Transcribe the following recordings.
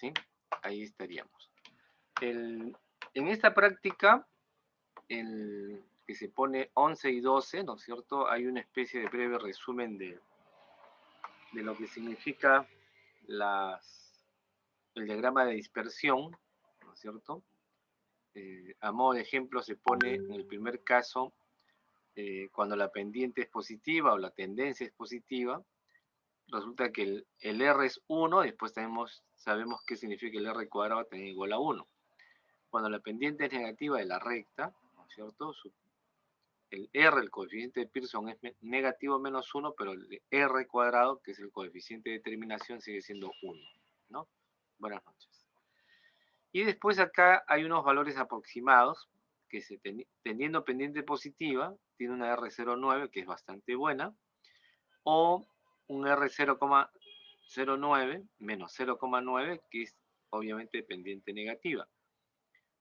¿sí? Ahí estaríamos. En esta práctica, que se pone 11 y 12, ¿no es cierto? Hay una especie de breve resumen de lo que significa el diagrama de dispersión, ¿no es cierto? A modo de ejemplo se pone en el primer caso, cuando la pendiente es positiva o la tendencia es positiva, resulta que el R es 1, después sabemos qué significa el R cuadrado también igual a 1. Cuando la pendiente es negativa de la recta, ¿no es cierto? El R, el coeficiente de Pearson, es negativo menos 1, pero el R cuadrado, que es el coeficiente de terminación, sigue siendo 1, ¿no? Buenas noches. Y después acá hay unos valores aproximados, que teniendo pendiente positiva, tiene una R09, que es bastante buena, o un R0,09 menos 0,9, que es obviamente pendiente negativa.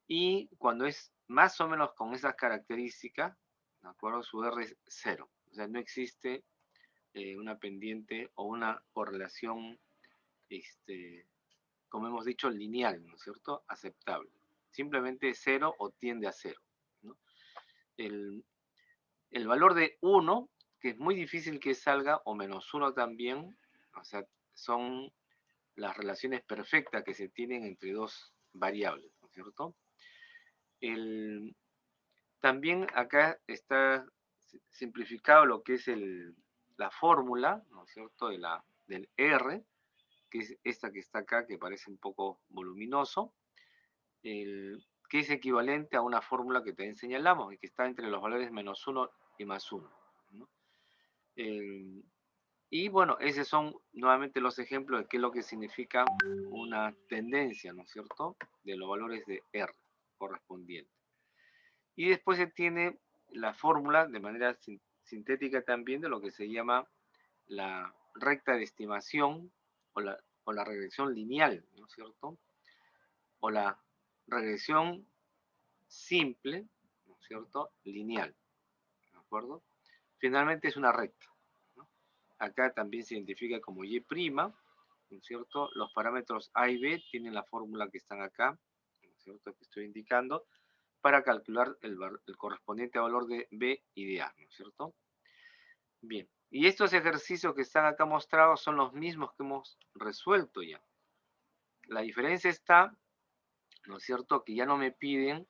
Y cuando es más o menos con esas características, ¿de acuerdo? Su R es 0. O sea, no existe una pendiente o una correlación, como hemos dicho, lineal, ¿no es cierto? Aceptable. Simplemente 0 o tiende a 0, ¿no? El valor de 1, que es muy difícil que salga, o menos 1 también, o sea, son las relaciones perfectas que se tienen entre dos variables, ¿no es cierto? También acá está simplificado lo que es la fórmula, ¿no es cierto?, del R, que es esta que está acá, que parece un poco voluminoso, que es equivalente a una fórmula que también señalamos, y que está entre los valores menos 1 y más 1, ¿no? Y bueno, esos son nuevamente los ejemplos de qué es lo que significa una tendencia, ¿no es cierto?, de los valores de R correspondientes. Y después se tiene la fórmula de manera sintética también de lo que se llama la recta de estimación o la regresión lineal, ¿no es cierto? O la regresión simple, ¿no es cierto? Lineal, ¿de acuerdo? Finalmente es una recta, ¿no? Acá también se identifica como Y', ¿no es cierto? Los parámetros A y B tienen la fórmula que están acá, ¿no es cierto?, que estoy indicando, para calcular el correspondiente valor de B y de A, ¿no es cierto? Bien, y estos ejercicios que están acá mostrados son los mismos que hemos resuelto ya. La diferencia está, ¿no es cierto?, que ya no me piden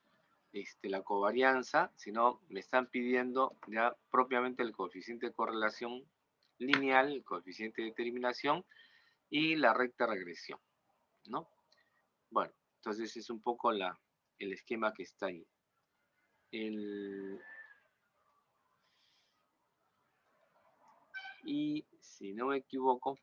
la covarianza, sino me están pidiendo ya propiamente el coeficiente de correlación lineal, el coeficiente de determinación y la recta regresión, ¿no? Bueno, entonces es un poco el esquema que está ahí. Y si no me equivoco,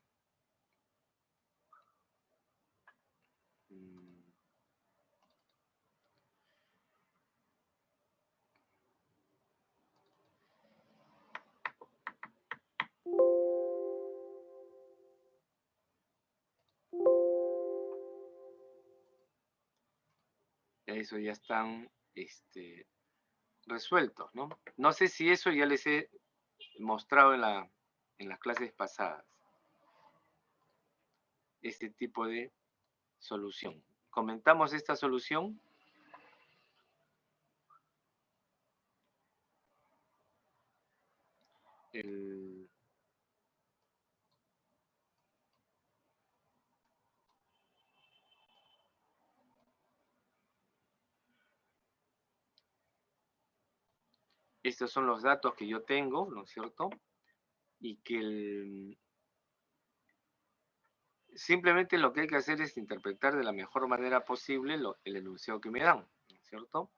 eso ya están resueltos, ¿no? No sé si eso ya les he mostrado en las clases pasadas, este tipo de solución. Comentamos esta solución. Estos son los datos que yo tengo, ¿no es cierto? Y que simplemente lo que hay que hacer es interpretar de la mejor manera posible el enunciado que me dan, ¿no es cierto?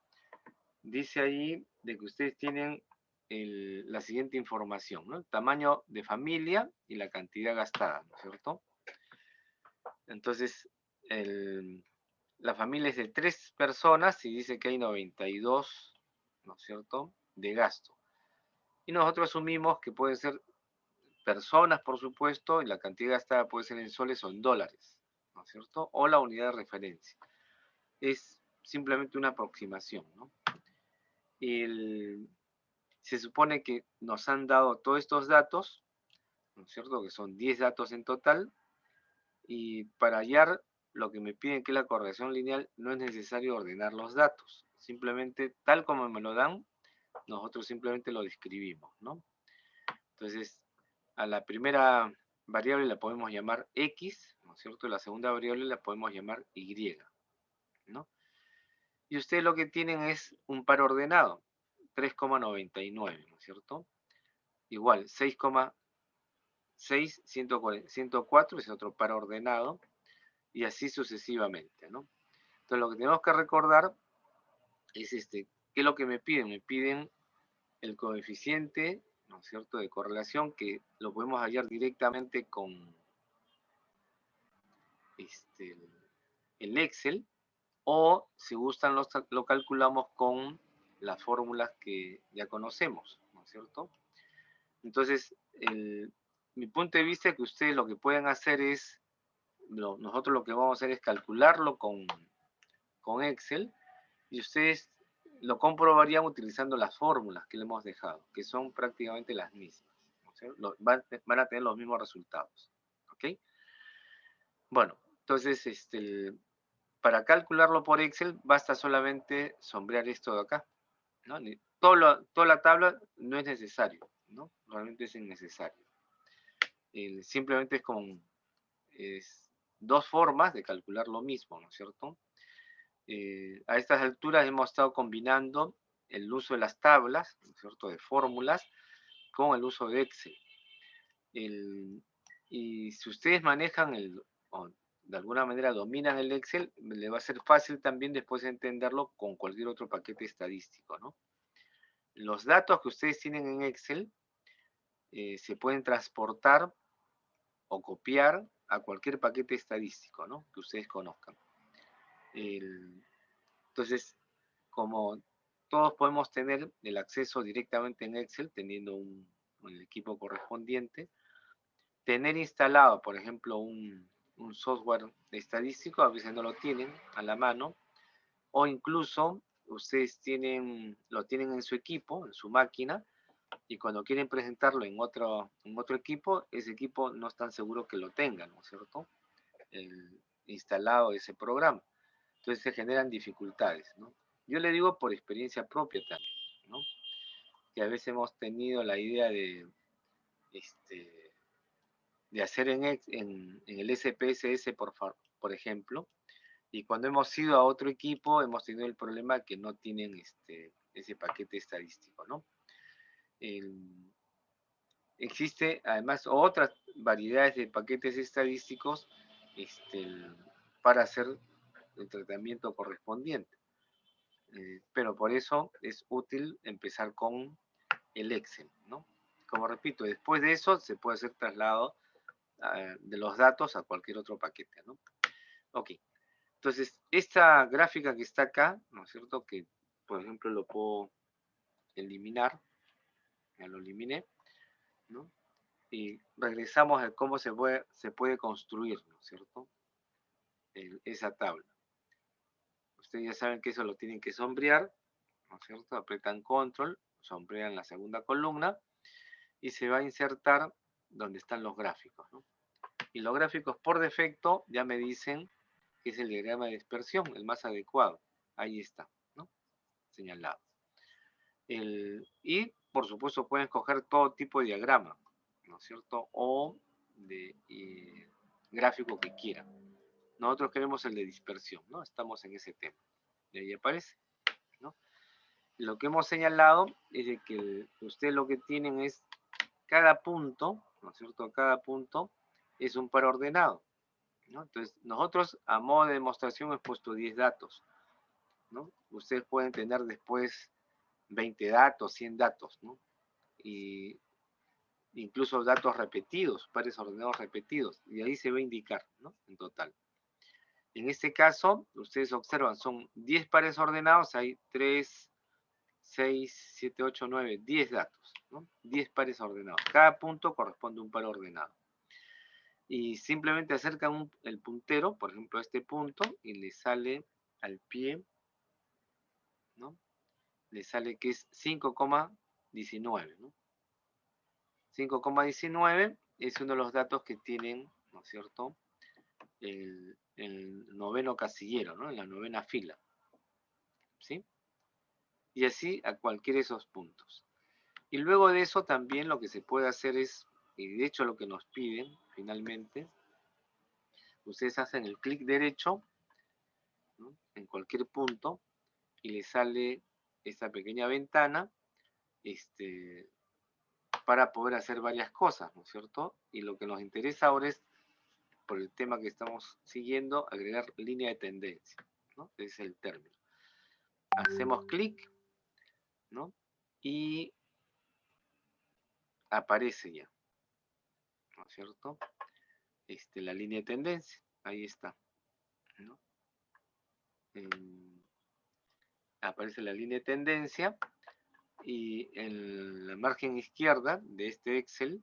Dice ahí de que ustedes tienen la siguiente información, ¿no? El tamaño de familia y la cantidad gastada, ¿no es cierto? Entonces, la familia es de 3 personas y dice que hay 92, ¿no es cierto?, de gasto. Y nosotros asumimos que pueden ser personas, por supuesto, y la cantidad gastada puede ser en soles o en dólares, ¿no es cierto? O la unidad de referencia. Es simplemente una aproximación, ¿no? Se supone que nos han dado todos estos datos, ¿no es cierto?, que son 10 datos en total, y para hallar lo que me piden que es la correlación lineal, no es necesario ordenar los datos. Simplemente, tal como me lo dan, nosotros simplemente lo describimos, ¿no? Entonces, a la primera variable la podemos llamar X, ¿no es cierto? La segunda variable la podemos llamar Y, ¿no? Y ustedes lo que tienen es un par ordenado, 3,99, ¿no es cierto? Igual, 6,6, 104 es otro par ordenado, y así sucesivamente, ¿no? Entonces lo que tenemos que recordar es ¿qué es lo que me piden? Me piden el coeficiente, ¿no es cierto?, de correlación, que lo podemos hallar directamente con el Excel, o si gustan lo calculamos con las fórmulas que ya conocemos, ¿no es cierto? Entonces, mi punto de vista es que ustedes lo que pueden hacer es, nosotros lo que vamos a hacer es calcularlo con Excel, y ustedes lo comprobarían utilizando las fórmulas que le hemos dejado, que son prácticamente las mismas, ¿no es cierto? Van a tener los mismos resultados, ¿ok? Bueno, entonces, para calcularlo por Excel, basta solamente sombrear esto de acá, ¿no? Toda la tabla no es necesario, ¿no? Realmente es innecesario. Simplemente es dos formas de calcular lo mismo, ¿no es cierto? A estas alturas hemos estado combinando el uso de las tablas, ¿no es cierto?, de fórmulas, con el uso de Excel. Y si ustedes manejan o de alguna manera dominan el Excel, le va a ser fácil también después entenderlo con cualquier otro paquete estadístico, ¿no? Los datos que ustedes tienen en Excel se pueden transportar o copiar a cualquier paquete estadístico, ¿no?, que ustedes conozcan. Entonces, como todos podemos tener el acceso directamente en Excel, teniendo el equipo correspondiente, tener instalado, por ejemplo, un software estadístico, a veces no lo tienen a la mano, o incluso ustedes lo tienen en su equipo, en su máquina, y cuando quieren presentarlo en otro equipo, ese equipo no están seguros que lo tengan, ¿no es cierto?, instalado ese programa. Entonces se generan dificultades, ¿no? Yo le digo por experiencia propia también, ¿no?, que a veces hemos tenido la idea de hacer en el SPSS, por ejemplo, y cuando hemos ido a otro equipo hemos tenido el problema que no tienen ese paquete estadístico, ¿no? Existe además otras variedades de paquetes estadísticos para hacer el tratamiento correspondiente. Pero por eso es útil empezar con el Excel, ¿no? Como repito, después de eso se puede hacer traslado de los datos a cualquier otro paquete, ¿no? Ok, entonces esta gráfica que está acá, ¿no es cierto?, que por ejemplo lo puedo eliminar, ya lo eliminé, ¿no? Y regresamos a cómo se puede construir, ¿no es cierto?, esa tabla. Ustedes ya saben que eso lo tienen que sombrear, ¿no es cierto? Apretan control, sombrean la segunda columna y se va a insertar donde están los gráficos, ¿no? Y los gráficos por defecto ya me dicen que es el diagrama de dispersión, el más adecuado. Ahí está, ¿no?, señalado. Y por supuesto pueden escoger todo tipo de diagrama, ¿no es cierto?, o de gráfico que quieran. Nosotros queremos el de dispersión, ¿no? Estamos en ese tema. Y ahí aparece, ¿no? Lo que hemos señalado es de que ustedes lo que tienen es cada punto, ¿no es cierto?, cada punto es un par ordenado, ¿no? Entonces, nosotros a modo de demostración hemos puesto 10 datos, ¿no? Ustedes pueden tener después 20 datos, 100 datos, ¿no? Y incluso datos repetidos, pares ordenados repetidos, y ahí se va a indicar, ¿no?, en total. En este caso, ustedes observan, son 10 pares ordenados, hay 3, 6, 7, 8, 9, 10 datos, ¿no? 10 pares ordenados. Cada punto corresponde a un par ordenado. Y simplemente acercan el puntero, por ejemplo, a este punto, y le sale al pie, ¿no?, le sale que es 5,19, ¿no? 5,19 es uno de los datos que tienen, ¿no es cierto?, el noveno casillero, ¿no? En la novena fila, ¿sí? Y así a cualquiera de esos puntos. Y luego de eso también lo que se puede hacer es, y de hecho lo que nos piden finalmente, ustedes hacen el clic derecho, ¿no? En cualquier punto y les sale esta pequeña ventana para poder hacer varias cosas, ¿no es cierto? Y lo que nos interesa ahora es, por el tema que estamos siguiendo, agregar línea de tendencia, ¿no? Ese es el término. Hacemos clic, ¿no? Y aparece ya, ¿no es cierto? La línea de tendencia, ahí está, ¿no? Aparece la línea de tendencia y en la margen izquierda de este Excel,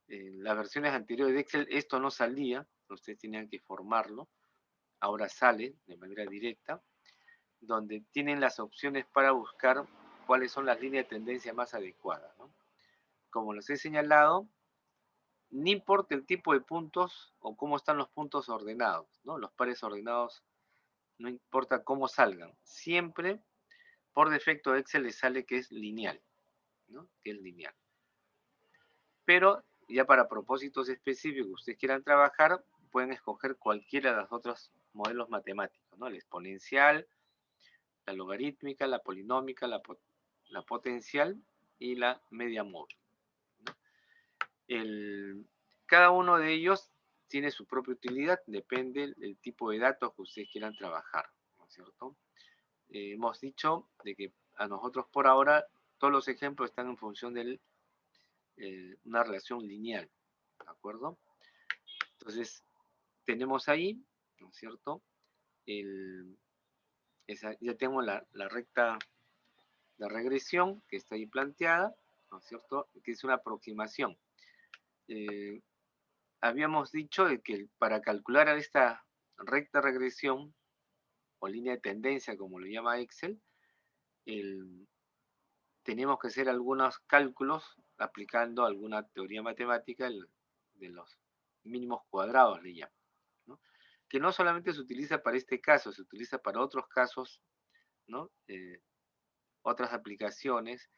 en las versiones anteriores de Excel esto no salía, ustedes tenían que formarlo, ahora sale de manera directa, donde tienen las opciones para buscar cuáles son las líneas de tendencia más adecuadas, ¿no? Como les he señalado, no importa el tipo de puntos o cómo están los puntos ordenados, ¿no? Los pares ordenados, no importa cómo salgan, siempre por defecto Excel les sale que es lineal, ¿no? Que es lineal. Pero ya para propósitos específicos que ustedes quieran trabajar, pueden escoger cualquiera de los otros modelos matemáticos, ¿no? La exponencial, la logarítmica, la polinómica, la potencial y la media móvil, ¿no? Cada uno de ellos tiene su propia utilidad, depende del tipo de datos que ustedes quieran trabajar, ¿no es cierto? Hemos dicho de que a nosotros por ahora todos los ejemplos están en función de una relación lineal, ¿de acuerdo? Entonces, tenemos ahí, ¿no es cierto? Ya tengo la recta de regresión que está ahí planteada, ¿no es cierto? Que es una aproximación. Habíamos dicho de que para calcular esta recta regresión o línea de tendencia, como lo llama Excel, tenemos que hacer algunos cálculos aplicando alguna teoría matemática de los mínimos cuadrados, le llaman, ¿no? Que no solamente se utiliza para este caso, se utiliza para otros casos, ¿no? Otras aplicaciones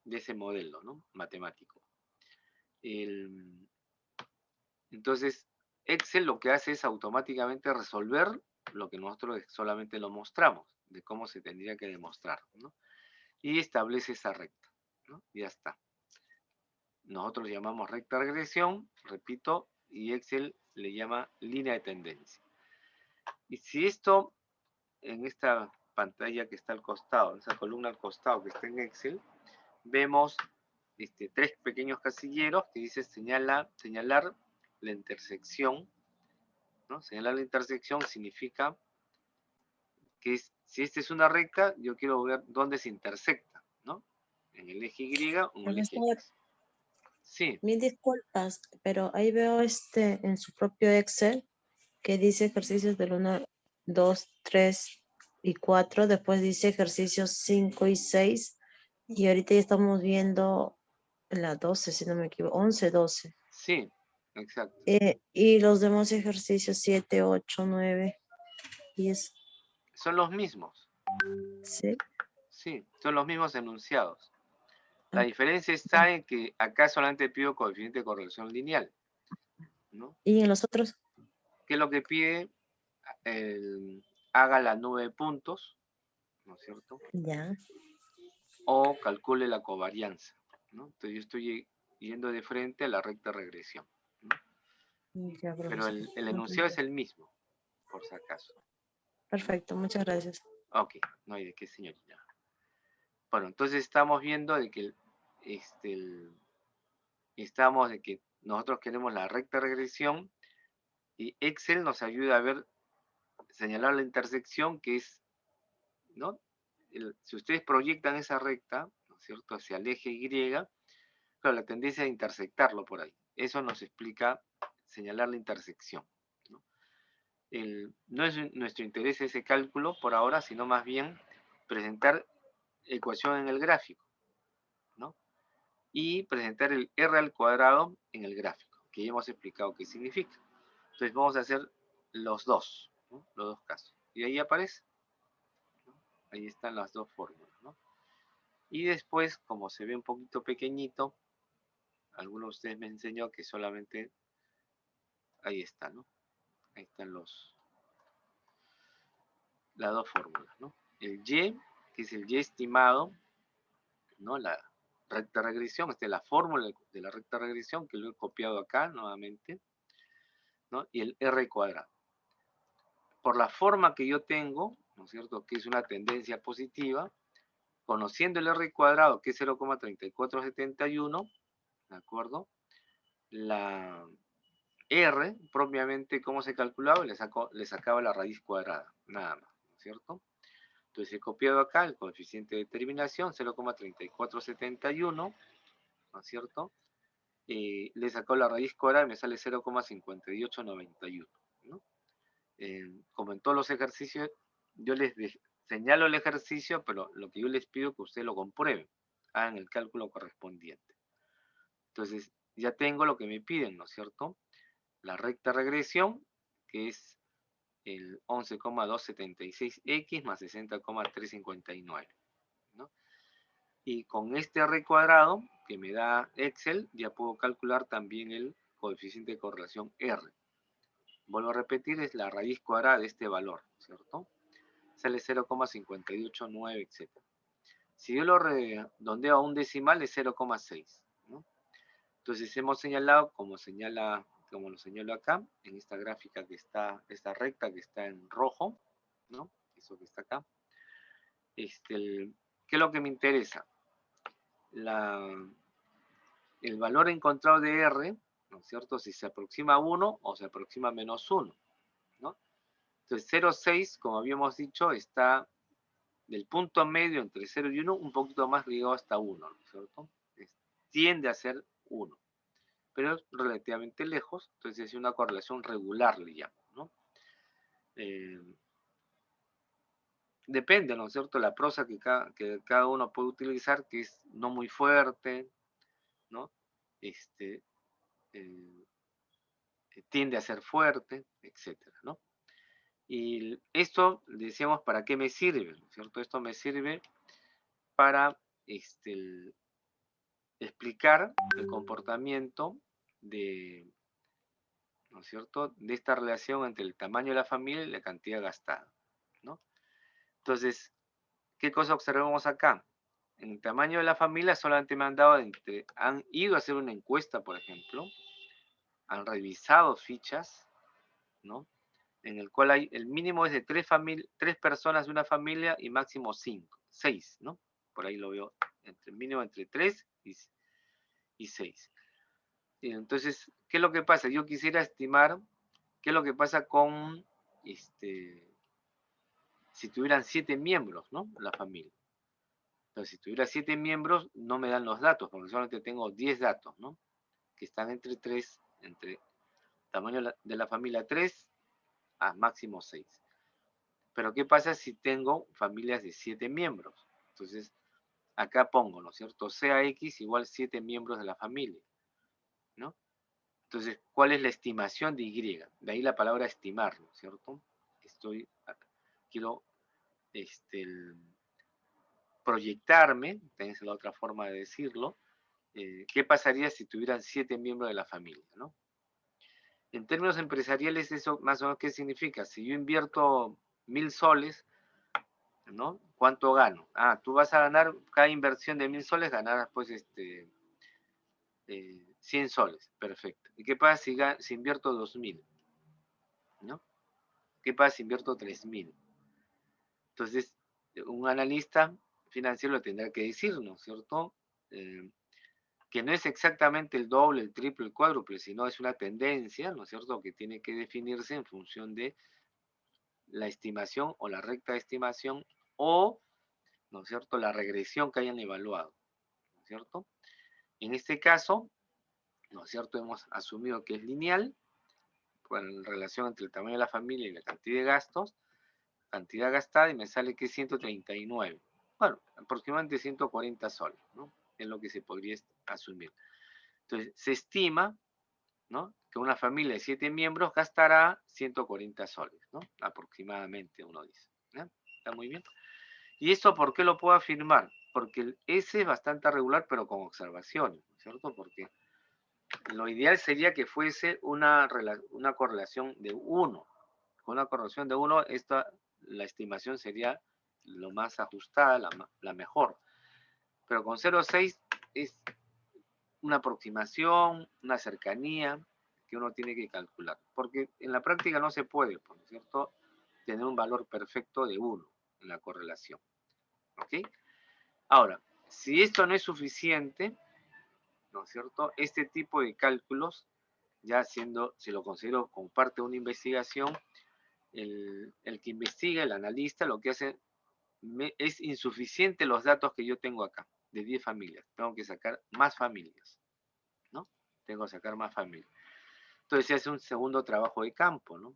de ese modelo, ¿no? Matemático. Entonces, Excel lo que hace es automáticamente resolver lo que nosotros solamente lo mostramos, de cómo se tendría que demostrar, ¿no? Y establece esa recta, ¿no? Ya está. Nosotros le llamamos recta regresión, repito, y Excel le llama línea de tendencia. Y si esto, en esta pantalla que está al costado, en esa columna al costado que está en Excel, vemos tres pequeños casilleros que dice señalar la intersección, ¿no? Señalar la intersección significa que si esta es una recta, yo quiero ver dónde se intersecta, ¿no? En el eje Y o en el eje Profesor, X. Sí, mil disculpas, pero ahí veo en su propio Excel que dice ejercicios del 1, 2, 3 y 4, después dice ejercicios 5 y 6, y ahorita ya estamos viendo la 12, si no me equivoco, 11, 12. sí, exacto. Y los demás ejercicios 7, 8, 9, 10, Son los mismos, ¿sí? sí, son los mismos enunciados. La Ah, diferencia está en que acá solamente pido coeficiente de correlación lineal, ¿no? ¿y en los otros? ¿Qué es lo que pide? Haga la nube de puntos, ¿no es cierto? Ya. O calcule la covarianza, ¿no? Entonces yo estoy yendo de frente a la recta regresión, ¿no? Ya, Pero profesor. el enunciado es el mismo, por si acaso. Perfecto, muchas gracias. Ok, no hay de qué, señorita. Bueno, entonces estamos viendo de que estamos de que nosotros queremos la recta regresión y Excel nos ayuda a ver, señalar la intersección que es, ¿no? Si ustedes proyectan esa recta, ¿no es cierto?, hacia el eje Y, claro, la tendencia a intersectarlo por ahí. Eso nos explica señalar la intersección, ¿no? No es nuestro interés ese cálculo por ahora, sino más bien presentar ecuación en el gráfico, ¿no? Y presentar el R al cuadrado en el gráfico, que ya hemos explicado qué significa. Entonces vamos a hacer los dos, ¿no? Los dos casos. Y ahí aparece, ¿no? Ahí están las dos fórmulas, ¿no? Y después, como se ve un poquito pequeñito, alguno de ustedes me enseñó que solamente ahí está, ¿no? Ahí están las dos fórmulas, ¿no? El Y, que es el Y estimado, ¿no? La recta regresión, esta es la fórmula de la recta regresión que lo he copiado acá nuevamente, ¿no? Y el R cuadrado. Por la forma que yo tengo, ¿no es cierto?, que es una tendencia positiva, conociendo el R cuadrado, que es 0,3471, ¿de acuerdo? La R, propiamente, ¿cómo se calculaba? Le sacaba la raíz cuadrada, nada más, ¿no es cierto? Entonces he copiado acá el coeficiente de determinación, 0,3471, ¿no es cierto? Le sacó la raíz cuadrada y me sale 0,5891, ¿no? Como en todos los ejercicios, yo les señalo el ejercicio, pero lo que yo les pido es que ustedes lo comprueben, hagan el cálculo correspondiente. Entonces, ya tengo lo que me piden, ¿no es cierto? La recta regresión, que es el 11,276x más 60,359, ¿no? Y con este R cuadrado que me da Excel, ya puedo calcular también el coeficiente de correlación R. Vuelvo a repetir, es la raíz cuadrada de este valor, ¿cierto? Sale 0,589, etc. Si yo lo redondeo a un decimal, es 0,6, ¿no? Entonces hemos señalado, como lo señalo acá, en esta gráfica que está, esta recta que está en rojo, ¿no? Eso que está acá. ¿Qué es lo que me interesa? El valor encontrado de R, ¿no es cierto? Si se aproxima a 1 o se aproxima a menos 1, ¿no? Entonces 0,6, como habíamos dicho, está del punto medio entre 0 y 1, un poquito más ligado hasta 1, ¿no es cierto? Tiende a ser 1, pero es relativamente lejos, entonces es una correlación regular, le llamo, ¿no? Depende, ¿no es cierto?, la prosa que cada uno puede utilizar, que es no muy fuerte, ¿no? Tiende a ser fuerte, etcétera, ¿no? Y esto, decíamos, ¿para qué me sirve? ¿No es cierto? Esto me sirve para explicar el comportamiento de, ¿no es cierto?, de esta relación entre el tamaño de la familia y la cantidad gastada, ¿no? Entonces, ¿qué cosa observamos acá? En el tamaño de la familia solamente me han dado han ido a hacer una encuesta, por ejemplo, han revisado fichas, ¿no? En el cual el mínimo es de tres personas de una familia y máximo 6, ¿no? Por ahí lo veo, mínimo entre 3 y 6. Entonces, ¿qué es lo que pasa? Yo quisiera estimar qué es lo que pasa con, si tuvieran 7 miembros, ¿no? La familia. Entonces, si tuviera 7 miembros, no me dan los datos, porque solamente tengo 10 datos, ¿no? Que están entre tamaño de la familia 3 a máximo 6. Pero ¿qué pasa si tengo familias de 7 miembros? Entonces, acá pongo, ¿no es cierto? CAX igual 7 miembros de la familia, ¿no? Entonces, ¿cuál es la estimación de Y? De ahí la palabra estimar, ¿no es cierto? Quiero proyectarme, tenés la otra forma de decirlo, ¿qué pasaría si tuvieran 7 miembros de la familia, ¿no? En términos empresariales, eso más o menos, ¿qué significa? Si yo invierto 1.000 soles, ¿no? ¿Cuánto gano? Ah, tú vas a ganar, cada inversión de 1.000 soles ganarás pues 100 soles, perfecto. ¿Y qué pasa si invierto 2.000? ¿No? ¿Qué pasa si invierto 3.000? Entonces, un analista financiero lo tendrá que decir, ¿no es cierto? Que no es exactamente el doble, el triple, el cuádruple, sino es una tendencia, ¿no es cierto?, que tiene que definirse en función de la estimación o la recta de estimación o, ¿no es cierto?, la regresión que hayan evaluado, ¿no es cierto? En este caso, ¿no es cierto?, hemos asumido que es lineal, en relación entre el tamaño de la familia y la cantidad de gastos, cantidad gastada, y me sale que es 139. Bueno, aproximadamente 140 soles, ¿no? Es lo que se podría asumir. Entonces, se estima, ¿no?, que una familia de 7 miembros gastará 140 soles, ¿no? Aproximadamente, uno dice. ¿Ya? Está muy bien. ¿Y esto por qué lo puedo afirmar? Porque el S es bastante regular, pero con observaciones, ¿no es cierto? Porque lo ideal sería que fuese una correlación de 1. Con una correlación de 1, la estimación sería lo más ajustada, la mejor. Pero con 0,6 es una aproximación, una cercanía que uno tiene que calcular. Porque en la práctica no se puede, ¿no es cierto?, tener un valor perfecto de 1 en la correlación. ¿Ok? Ahora, si esto no es suficiente, ¿no es cierto?, este tipo de cálculos, ya siendo, si lo considero como parte de una investigación, el que investiga, el analista, lo que hace es insuficiente los datos que yo tengo acá, de 10 familias. Tengo que sacar más familias, ¿no? Tengo que sacar más familias. Entonces se hace un segundo trabajo de campo, ¿no?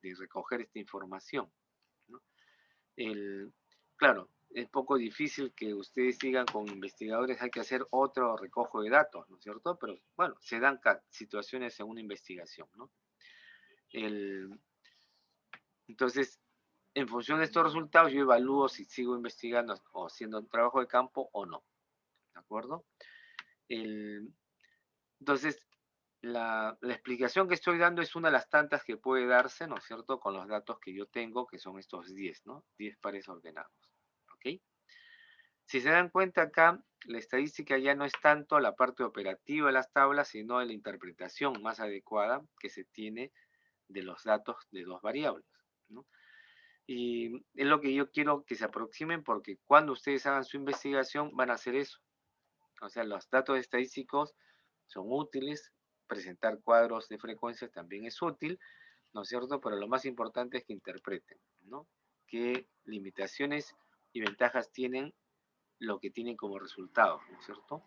De recoger esta información, ¿no? Claro, es poco difícil que ustedes sigan con investigadores, hay que hacer otro recojo de datos, ¿no es cierto? Pero bueno, se dan situaciones en una investigación, ¿no? Entonces, en función de estos resultados, yo evalúo si sigo investigando o haciendo un trabajo de campo o no, ¿de acuerdo? Entonces, la explicación que estoy dando es una de las tantas que puede darse, ¿no es cierto?, con los datos que yo tengo, que son estos 10, ¿no? 10 pares ordenados, ¿ok? Si se dan cuenta acá, la estadística ya no es tanto la parte operativa de las tablas, sino la interpretación más adecuada que se tiene de los datos de dos variables, ¿no? Y es lo que yo quiero que se aproximen, porque cuando ustedes hagan su investigación van a hacer eso. O sea, los datos estadísticos son útiles, presentar cuadros de frecuencias también es útil, ¿no es cierto? Pero lo más importante es que interpreten, ¿no? Qué limitaciones y ventajas tienen lo que tienen como resultado, ¿no es cierto?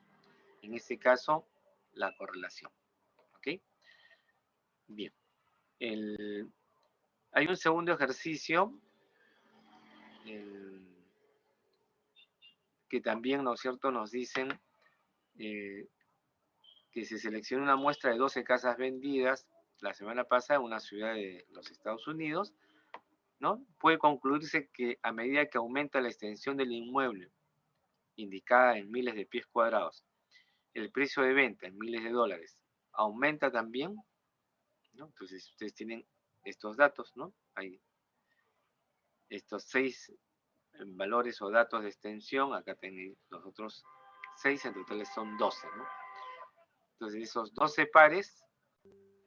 En este caso, la correlación, ¿ok? Bien. Hay un segundo ejercicio que también, ¿no es cierto?, nos dicen que se selecciona una muestra de 12 casas vendidas la semana pasada en una ciudad de los Estados Unidos, ¿no? Puede concluirse que a medida que aumenta la extensión del inmueble, indicada en miles de pies cuadrados, el precio de venta en miles de dólares aumenta también, ¿no? Entonces ustedes tienen estos datos, ¿no? Hay estos 6 valores o datos de extensión, acá tienen los otros 6, en total son 12, ¿no? Entonces esos 12 pares,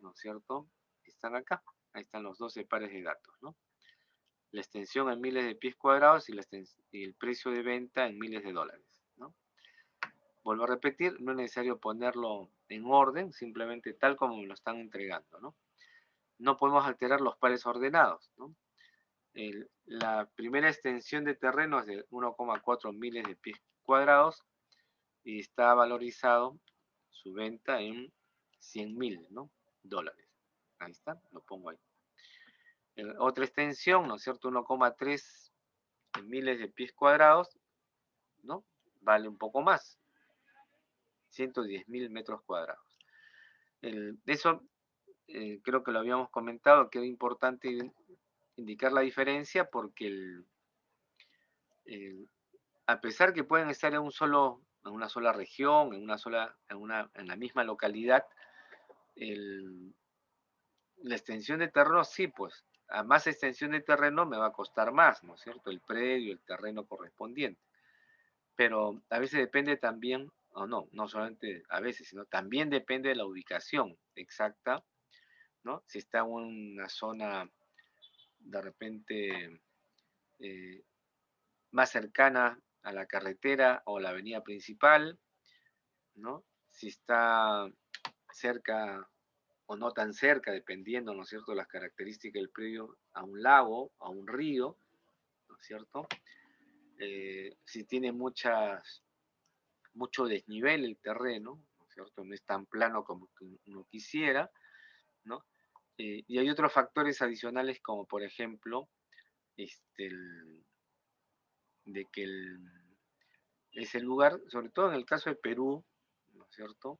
¿no es cierto?, están acá. Ahí están los 12 pares de datos, ¿no? La extensión en miles de pies cuadrados y el precio de venta en miles de dólares, ¿no? Vuelvo a repetir, no es necesario ponerlo en orden, simplemente tal como me lo están entregando, ¿no? No podemos alterar los pares ordenados, ¿no? La primera extensión de terreno es de 1,4 miles de pies cuadrados y está valorizado su venta en 100.000, ¿no?, dólares. Ahí está, lo pongo ahí. Otra extensión, ¿no es cierto?, 1,3 miles de pies cuadrados, ¿no? Vale un poco más, 110.000 metros cuadrados. Eso creo que lo habíamos comentado, que era importante indicar la diferencia porque a pesar que pueden estar en una sola región, en la misma localidad, la extensión de terreno sí, pues a más extensión de terreno me va a costar más, ¿no es cierto?, el predio, el terreno correspondiente. Pero a veces depende también, o no solamente a veces, sino también depende de la ubicación exacta, ¿no? Si está en una zona de repente más cercana a la carretera o la avenida principal, ¿no? Si está cerca o no tan cerca, dependiendo, ¿no es cierto?, las características del predio, a un lago, a un río, ¿no es cierto? Si tiene mucho desnivel el terreno, ¿no es cierto?, no es tan plano como uno quisiera, ¿no? Y hay otros factores adicionales como, por ejemplo, de que es el lugar, sobre todo en el caso de Perú, ¿no es cierto?,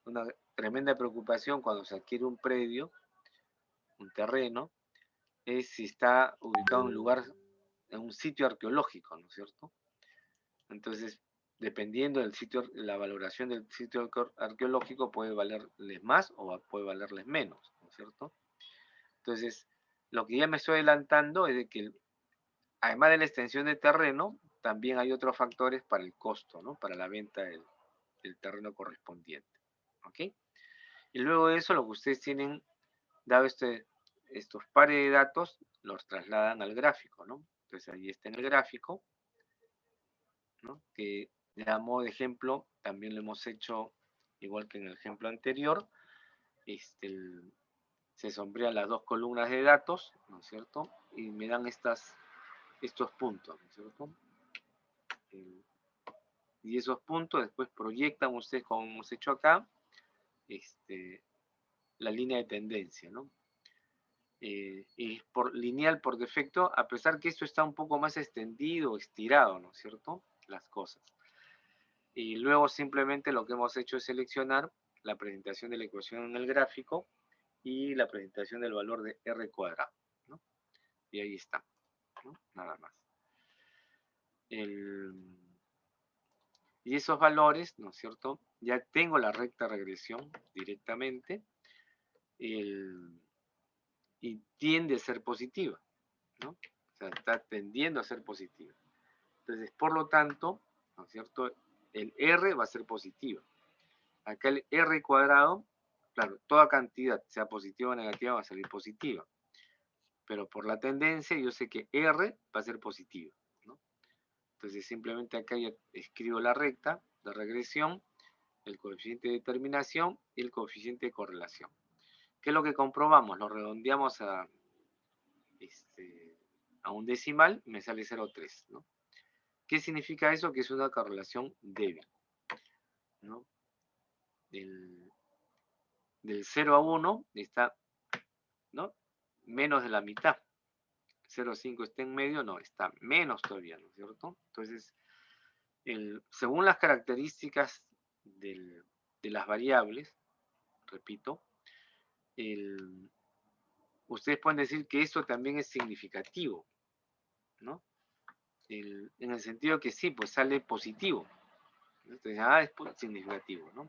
una tremenda preocupación cuando se adquiere un predio, un terreno, es si está ubicado en un lugar, en un sitio arqueológico, ¿no es cierto? Entonces, dependiendo del sitio, la valoración del sitio arqueológico puede valerles más o puede valerles menos, ¿no es cierto? Entonces, lo que ya me estoy adelantando es de que, además de la extensión de terreno, también hay otros factores para el costo, ¿no? Para la venta del terreno correspondiente, ¿ok? Y luego de eso, lo que ustedes tienen, dado estos pares de datos, los trasladan al gráfico, ¿no? Entonces, ahí está en el gráfico, ¿no? Que a modo de ejemplo, también lo hemos hecho igual que en el ejemplo anterior. Se sombrean las dos columnas de datos, ¿no es cierto? Y me dan estos puntos, ¿no es cierto? Y esos puntos después proyectan ustedes, como hemos hecho acá, la línea de tendencia, ¿no? Y lineal por defecto, a pesar que esto está un poco más extendido, estirado, ¿no es cierto? Las cosas. Y luego simplemente lo que hemos hecho es seleccionar la presentación de la ecuación en el gráfico y la presentación del valor de R cuadrado, ¿no? Y ahí está, ¿no? Nada más. Y esos valores, ¿no es cierto? Ya tengo la recta regresión directamente y tiende a ser positiva, ¿no? O sea, está tendiendo a ser positiva. Entonces, por lo tanto, ¿no es cierto? El R va a ser positiva. Acá el R cuadrado, claro, toda cantidad, sea positiva o negativa, va a salir positiva. Pero por la tendencia, yo sé que R va a ser positiva, ¿no? Entonces, simplemente acá ya escribo la recta de regresión, el coeficiente de determinación y el coeficiente de correlación. ¿Qué es lo que comprobamos? Lo redondeamos a un decimal, me sale 0,3, ¿no? ¿Qué significa eso? Que es una correlación débil, ¿no? Del 0 a 1 está, ¿no? Menos de la mitad. 0,5 está en medio, no, está menos todavía, ¿no es cierto? Entonces, según las características de las variables, repito, ustedes pueden decir que esto también es significativo, ¿no? En el sentido que sí, pues sale positivo. Entonces, es significativo, ¿no?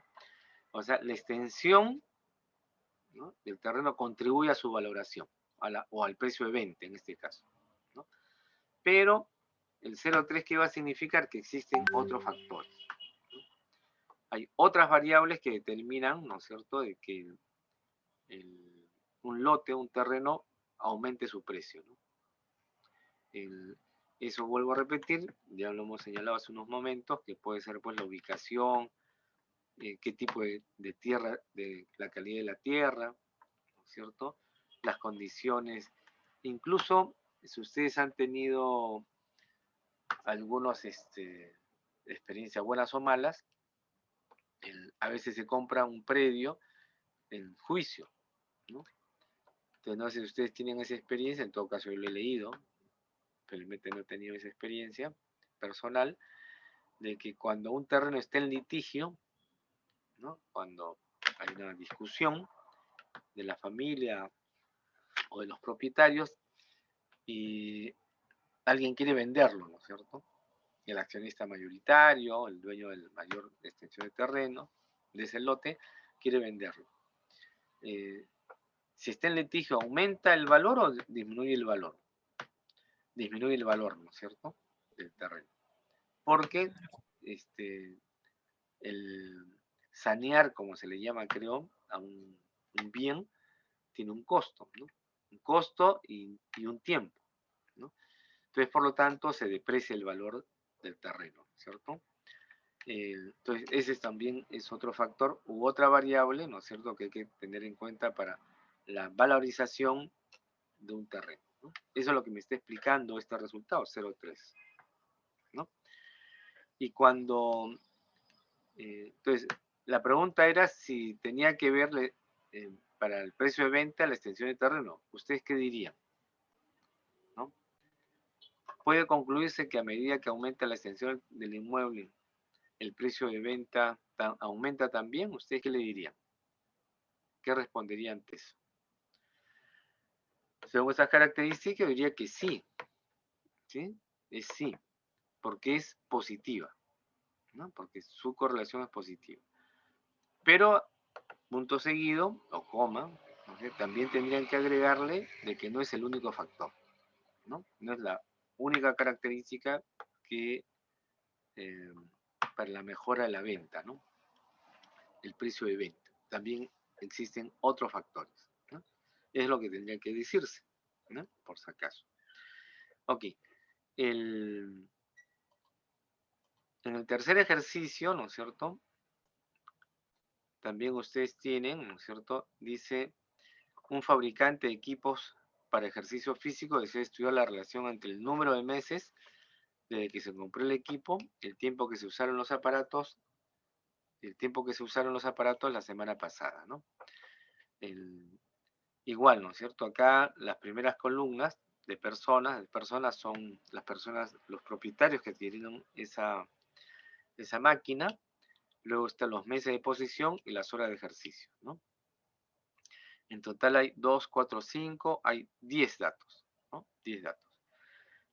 O sea, la extensión, ¿no?, del terreno contribuye a su valoración, o al precio de venta en este caso, ¿no? Pero el 0,3, ¿qué va a significar? Que existen otros factores, ¿no? Hay otras variables que determinan, ¿no es cierto?, de que un lote, un terreno, aumente su precio, ¿no? Eso vuelvo a repetir, ya lo hemos señalado hace unos momentos, que puede ser pues la ubicación, qué tipo de tierra, de la calidad de la tierra, ¿no es cierto? Las condiciones, incluso si ustedes han tenido algunas experiencias buenas o malas, a veces se compra un predio en juicio, ¿no? Entonces no sé si ustedes tienen esa experiencia, en todo caso yo lo he leído, felizmente no he tenido esa experiencia personal, de que cuando un terreno está en litigio, ¿no?, cuando hay una discusión de la familia o de los propietarios y alguien quiere venderlo, ¿no es cierto? El accionista mayoritario, el dueño de la mayor extensión de terreno, de ese lote, quiere venderlo. Si está en litigio, ¿aumenta el valor o disminuye el valor? Disminuye el valor, ¿no es cierto?, del terreno. Porque el sanear, como se le llama, creo, a un bien, tiene un costo, ¿no? Un costo y un tiempo, ¿no? Entonces, por lo tanto, se deprecia el valor del terreno, ¿cierto? Entonces, ese también es otro factor u otra variable, ¿no es cierto?, que hay que tener en cuenta para la valorización de un terreno, ¿no? Eso es lo que me está explicando este resultado, 0,3, ¿no? Y cuando, entonces, la pregunta era si tenía que verle para el precio de venta la extensión de terreno. ¿Ustedes qué dirían? ¿No? Puede concluirse que a medida que aumenta la extensión del inmueble, el precio de venta aumenta también, ¿ustedes qué le dirían? ¿Qué respondería ante eso? Según esas características, yo diría que sí, ¿sí? Es sí, porque es positiva, ¿no? Porque su correlación es positiva. Pero, punto seguido, o coma, ¿no? También tendrían que agregarle de que no es el único factor, ¿no? No es la única característica que eh, para la mejora de la venta, ¿no? El precio de venta. También existen otros factores, ¿no? Es lo que tendría que decirse, ¿no? Por si acaso. Ok. En el tercer ejercicio, ¿no es cierto? También ustedes tienen, ¿no es cierto? Dice, un fabricante de equipos para ejercicio físico desea estudiar la relación entre el número de meses desde que se compró el equipo, el tiempo que se usaron los aparatos, la semana pasada, ¿no? Igual, ¿no es cierto? Acá las primeras columnas de personas son las personas, los propietarios que adquirieron esa máquina. Luego están los meses de posesión y las horas de ejercicio, ¿no? En total hay 2, 4, 5, hay 10 datos, ¿no? 10 datos.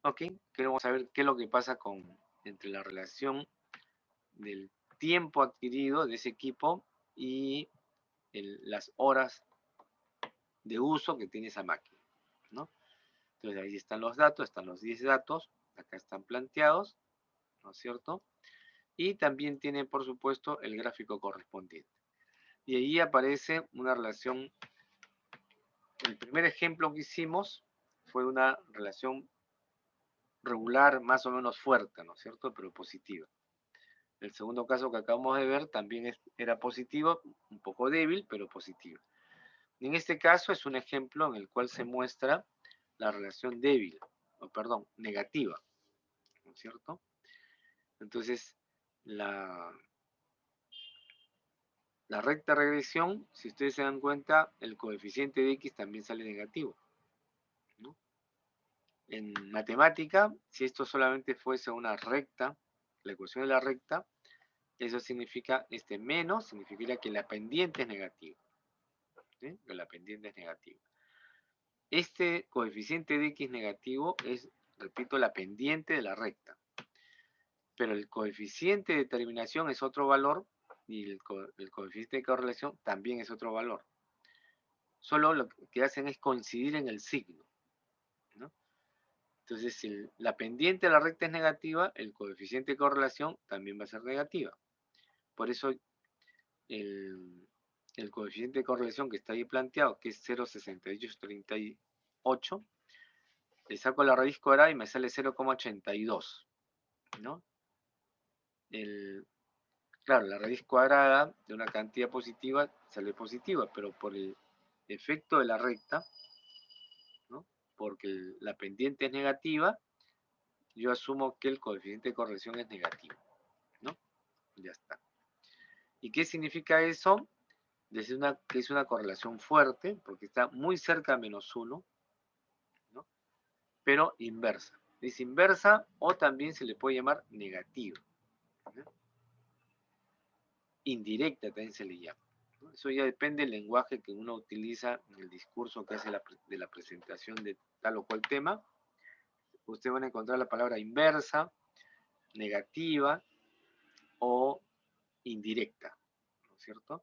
Ok, queremos saber qué es lo que pasa entre la relación del tiempo adquirido de ese equipo y las horas de uso que tiene esa máquina, ¿no? Entonces ahí están los datos, están los 10 datos, acá están planteados, ¿no es cierto? Y también tiene, por supuesto, el gráfico correspondiente. Y ahí aparece una relación. El primer ejemplo que hicimos fue una relación regular, más o menos fuerte, ¿no es cierto? Pero positiva. El segundo caso que acabamos de ver también era positivo, un poco débil, pero positivo. En este caso es un ejemplo en el cual se muestra la relación débil, o perdón, negativa, ¿no es cierto? Entonces, la recta regresión, si ustedes se dan cuenta, el coeficiente de x también sale negativo, ¿no? En matemática, si esto solamente fuese una recta, la ecuación de la recta, eso significa, menos, significaría que la pendiente es negativa, ¿sí? Que la pendiente es negativa. Este coeficiente de x negativo es, repito, la pendiente de la recta. Pero el coeficiente de determinación es otro valor y el coeficiente de correlación también es otro valor. Solo lo que hacen es coincidir en el signo, ¿no? Entonces, si la pendiente de la recta es negativa, el coeficiente de correlación también va a ser negativa. Por eso el coeficiente de correlación que está ahí planteado, que es 0,6838, le saco la raíz cuadrada y me sale 0,82, ¿no? Claro, la raíz cuadrada de una cantidad positiva sale positiva, pero por el efecto de la recta, ¿no? Porque la pendiente es negativa, yo asumo que el coeficiente de corrección es negativo, ¿no? Ya está. ¿Y qué significa eso? Que es una correlación fuerte, porque está muy cerca a -1, ¿no? Pero inversa. Es inversa o también se le puede llamar negativa, ¿no? Indirecta también se le llama. Eso ya depende del lenguaje que uno utiliza en el discurso que hace de la presentación de tal o cual tema. Ustedes van a encontrar la palabra inversa, negativa o indirecta, ¿no es cierto?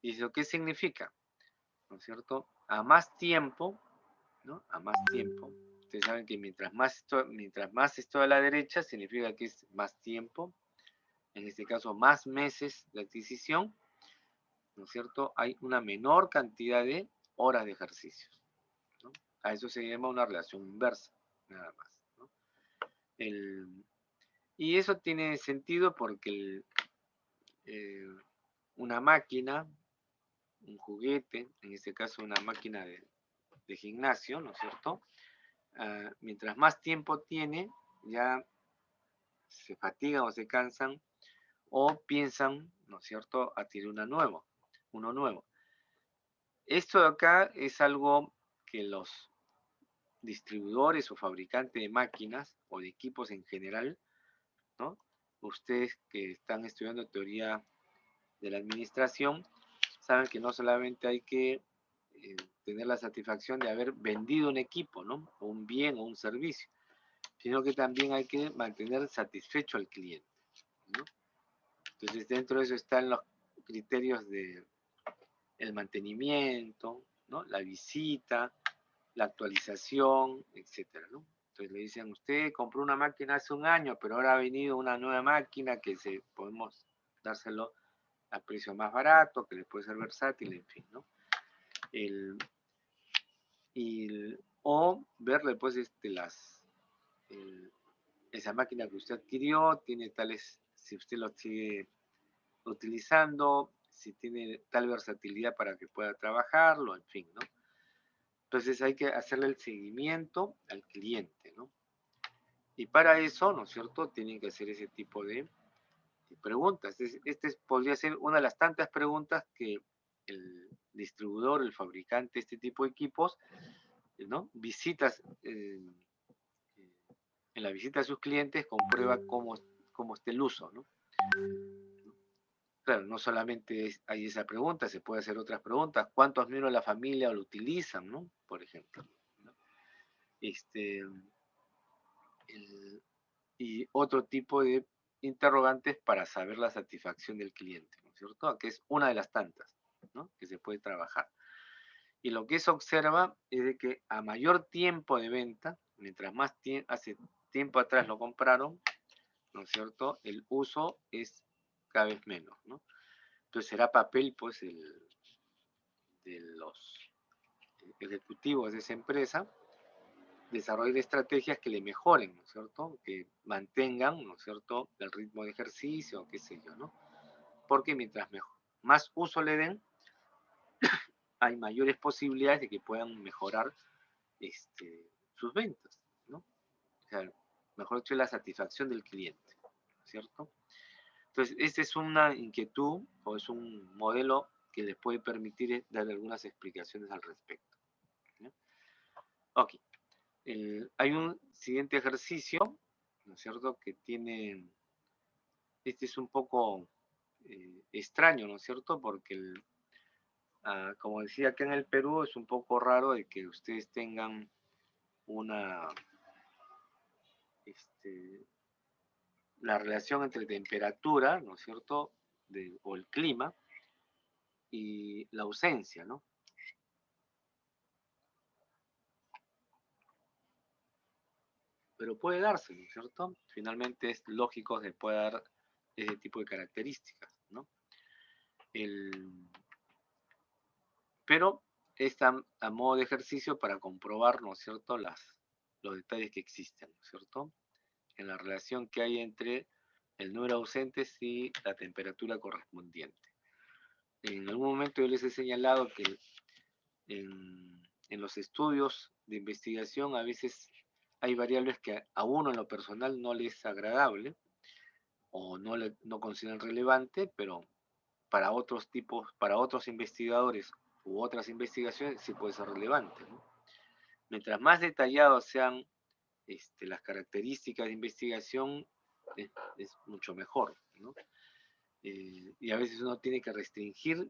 ¿Y eso qué significa? ¿No es cierto? A más tiempo, ¿no? A más tiempo. Ustedes saben que mientras más estoy a la derecha, significa que es más tiempo. En este caso, más meses de adquisición, ¿no es cierto? Hay una menor cantidad de horas de ejercicios, ¿no? A eso se llama una relación inversa, nada más, ¿no? Y eso tiene sentido porque una máquina, un juguete, en este caso una máquina de gimnasio, ¿no es cierto? Mientras más tiempo tiene, ya se fatigan o se cansan o piensan, ¿no es cierto?, adquirir uno nuevo. Esto de acá es algo que los distribuidores o fabricantes de máquinas o de equipos en general, ¿no? Ustedes que están estudiando teoría de la administración, saben que no solamente hay que tener la satisfacción de haber vendido un equipo, ¿no? O un bien o un servicio, sino que también hay que mantener satisfecho al cliente, ¿no? Entonces, dentro de eso están los criterios de el mantenimiento, ¿no? La visita, la actualización, etcétera, ¿no? Entonces le dicen, usted compró una máquina hace un año, pero ahora ha venido una nueva máquina que podemos dárselo a precio más barato, que le puede ser versátil, en fin, ¿no? El, o verle, pues, esa máquina que usted adquirió, tiene tales, si usted lo sigue utilizando, si tiene tal versatilidad para que pueda trabajarlo, en fin, ¿no? Entonces hay que hacerle el seguimiento al cliente, ¿no? Y para eso, ¿no es cierto?, tienen que hacer ese tipo de preguntas. Podría ser una de las tantas preguntas que el distribuidor, el fabricante, este tipo de equipos, ¿no? Visitas, en la visita a sus clientes, comprueba cómo está el uso, ¿no? Claro, no solamente hay esa pregunta, se puede hacer otras preguntas. ¿Cuántos miembros de la familia lo utilizan, ¿no? Por ejemplo, ¿no? Y otro tipo de interrogantes para saber la satisfacción del cliente, ¿no es cierto? Que es una de las tantas, ¿no?, que se puede trabajar. Y lo que se observa es de que a mayor tiempo de venta, mientras más hace tiempo atrás lo compraron, ¿no es cierto?, el uso es cada vez menos, ¿no? Entonces será papel, pues, de los ejecutivos de esa empresa desarrollar estrategias que le mejoren, ¿no es cierto?, que mantengan, ¿no es cierto?, el ritmo de ejercicio, qué sé yo, ¿no? Porque mientras más uso le den, hay mayores posibilidades de que puedan mejorar sus ventas, ¿no? O sea, mejor dicho, la satisfacción del cliente, ¿cierto? Entonces, esta es una inquietud o es un modelo que les puede permitir dar algunas explicaciones al respecto, ¿no? Ok. Hay un siguiente ejercicio, ¿no es cierto?, que tiene, este es un poco extraño, ¿no es cierto?, porque como decía, acá en el Perú es un poco raro de que ustedes tengan una, la relación entre temperatura, ¿no es cierto?, o el clima y la ausencia, ¿no? Pero puede darse, ¿no es cierto? Finalmente es lógico que pueda dar ese tipo de características, ¿no? Pero es a modo de ejercicio para comprobar, ¿no es cierto?, los detalles que existen, ¿no es cierto?, en la relación que hay entre el número de ausentes y la temperatura correspondiente. En algún momento yo les he señalado que en los estudios de investigación a veces hay variables que a uno en lo personal no le es agradable o no consideran relevante, pero para otros investigadores u otras investigaciones sí puede ser relevante, ¿no? Mientras más detallados sean las características de investigación, es mucho mejor, ¿no? Y a veces uno tiene que restringir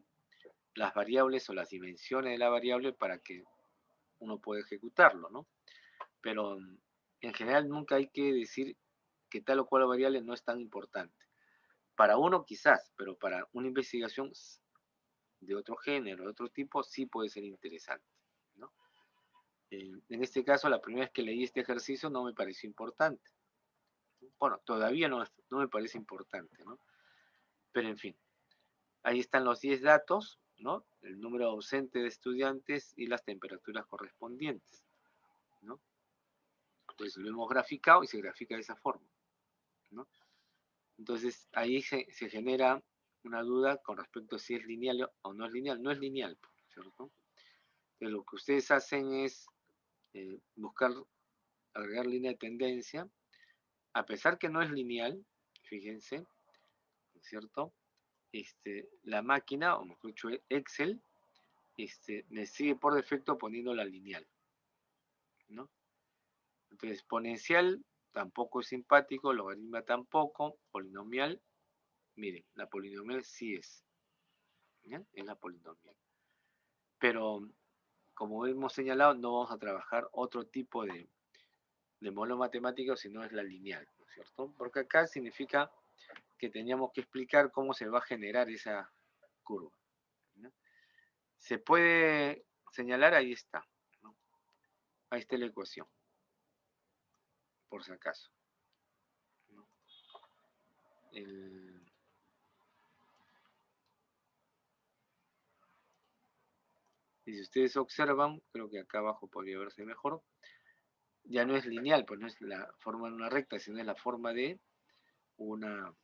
las variables o las dimensiones de la variable para que uno pueda ejecutarlo, ¿no? Pero en general nunca hay que decir que tal o cual variable no es tan importante. Para uno quizás, pero para una investigación de otro género, de otro tipo, sí puede ser interesante, ¿no? En este caso, la primera vez que leí este ejercicio no me pareció importante. Bueno, todavía no me parece importante, ¿no? Pero en fin, ahí están los 10 datos, ¿no? El número ausente de estudiantes y las temperaturas correspondientes, ¿no? Entonces lo hemos graficado y se grafica de esa forma, ¿no? Entonces ahí se genera una duda con respecto a si es lineal o no es lineal. No es lineal, ¿cierto? Entonces lo que ustedes hacen es buscar, agregar línea de tendencia, a pesar que no es lineal, fíjense, ¿no es cierto? La máquina, o mejor dicho, Excel, me sigue por defecto poniendo la lineal, ¿no? Entonces, exponencial tampoco es simpático, logaritma tampoco, polinomial, miren, la polinomial sí es. ¿ya? Es la polinomial. Pero, como hemos señalado, no vamos a trabajar otro tipo de modelo matemático, sino es la lineal, ¿no es cierto? Porque acá significa que teníamos que explicar cómo se va a generar esa curva, ¿no? Se puede señalar, ahí está, ¿no? Ahí está la ecuación, por si acaso, ¿no? Y si ustedes observan, creo que acá abajo podría verse mejor, ya no es lineal, pues no es la forma de una recta, sino es la forma de una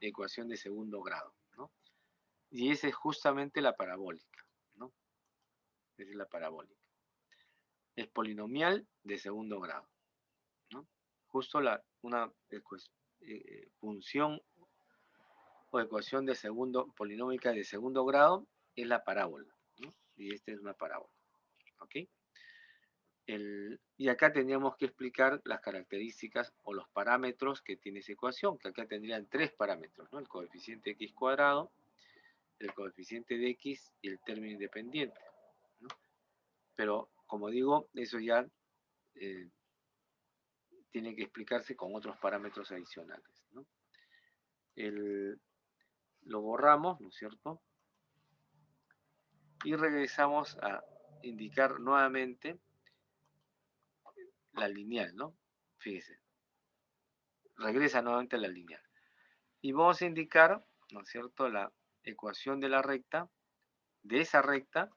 ecuación de segundo grado, ¿no? Y esa es justamente la parabólica, ¿no? Esa es la parabólica. Es polinomial de segundo grado, ¿no? Justo una función o ecuación de polinómica de segundo grado es la parábola, ¿no? Y esta es una parábola, ¿ok? Y acá tendríamos que explicar las características o los parámetros que tiene esa ecuación, que acá tendrían tres parámetros, ¿no? El coeficiente x cuadrado, el coeficiente de x y el término independiente, ¿no? Pero, como digo, eso ya tiene que explicarse con otros parámetros adicionales, ¿no? Lo borramos, ¿no es cierto? Y regresamos a indicar nuevamente la lineal, ¿no? Fíjese, regresa nuevamente a la lineal. Y vamos a indicar, ¿no es cierto?, la ecuación de la recta, de esa recta,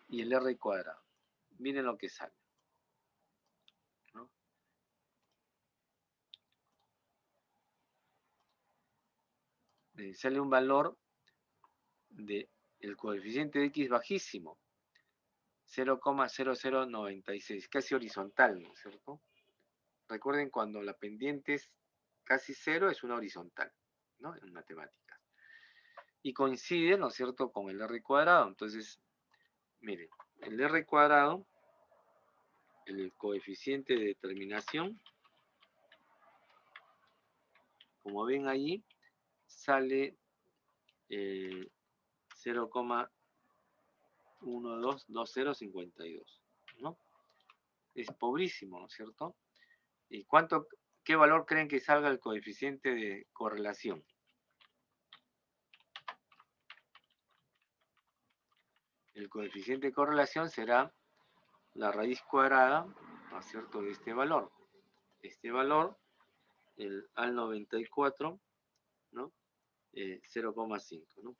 y el r cuadrado. Miren lo que sale, ¿no? Sale un valor del coeficiente de x bajísimo, 0,0096, casi horizontal, ¿no es cierto? Recuerden, cuando la pendiente es casi cero, es una horizontal, ¿no? En matemáticas. Y coincide, ¿no es cierto?, con el r cuadrado. Entonces, miren, el r cuadrado, el coeficiente de determinación, como ven allí, sale 0,122052, ¿no? Es pobrísimo, ¿no es cierto? ¿Y qué valor creen que salga el coeficiente de correlación? El coeficiente de correlación será la raíz cuadrada, ¿no es cierto?, de este valor. Este valor, el al 94, ¿no? 0,5, ¿no?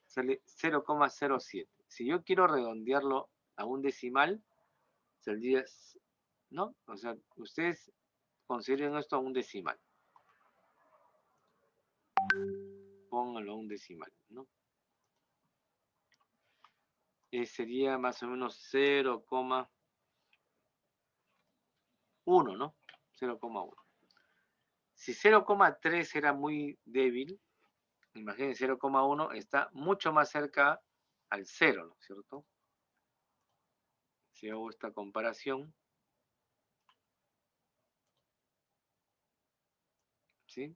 Sale 0,07. Si yo quiero redondearlo a un decimal, saldría, ¿no? O sea, ustedes consideren esto a un decimal. Pónganlo a un decimal, ¿no? Sería más o menos 0,1, ¿no? 0,1. Si 0,3 era muy débil, imaginen, 0,1 está mucho más cerca al 0, ¿no es cierto? Si hago esta comparación, ¿sí?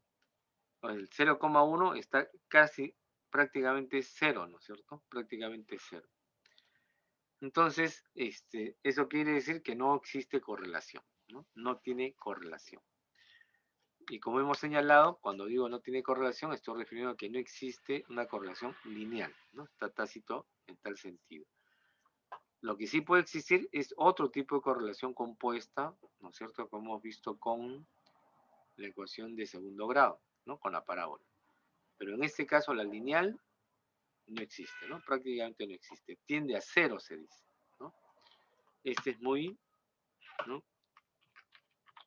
El 0,1 está casi prácticamente 0, ¿no es cierto? Prácticamente 0. Entonces, eso quiere decir que no existe correlación, ¿no? No tiene correlación. Y como hemos señalado, cuando digo no tiene correlación, estoy refiriendo a que no existe una correlación lineal, ¿no? Está tácito en tal sentido. Lo que sí puede existir es otro tipo de correlación compuesta, ¿no es cierto?, como hemos visto con la ecuación de segundo grado, ¿no?, con la parábola. Pero en este caso la lineal no existe, ¿no? Prácticamente no existe. Tiende a cero, se dice, ¿no? Este es muy, ¿no?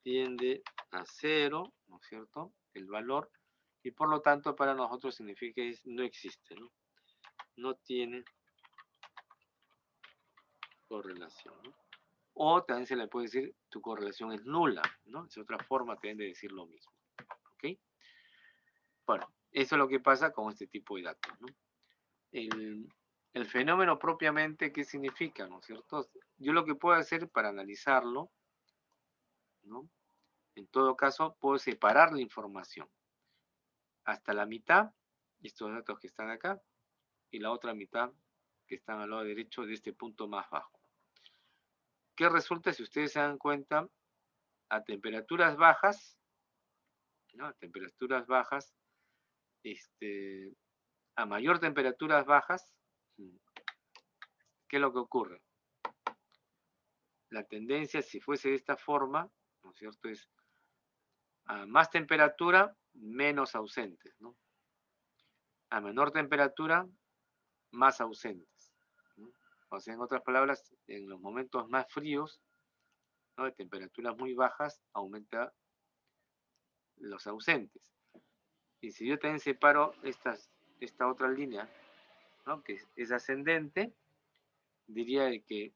Tiende a cero, ¿no es cierto?, el valor, y por lo tanto para nosotros significa que no existe, ¿no? No tiene correlación, ¿no? O también se le puede decir tu correlación es nula, ¿no? Es otra forma también de decir lo mismo, ¿ok? Bueno, eso es lo que pasa con este tipo de datos, ¿no? El fenómeno propiamente, ¿qué significa, no es cierto? Yo lo que puedo hacer para analizarlo, ¿no? En todo caso, puedo separar la información. hasta la mitad, estos datos que están acá, y la otra mitad que están al lado derecho de este punto más bajo. ¿Qué resulta si ustedes se dan cuenta? A temperaturas bajas, ¿no? A temperaturas bajas, a mayor temperaturas bajas, ¿qué es lo que ocurre? La tendencia, si fuese de esta forma, ¿no es cierto?, es a más temperatura, menos ausentes, ¿no? A menor temperatura, más ausentes, ¿no? O sea, en otras palabras, en los momentos más fríos, ¿no?, de temperaturas muy bajas, aumenta los ausentes. Y si yo también separo esta otra línea, ¿no?, que es ascendente, diría de que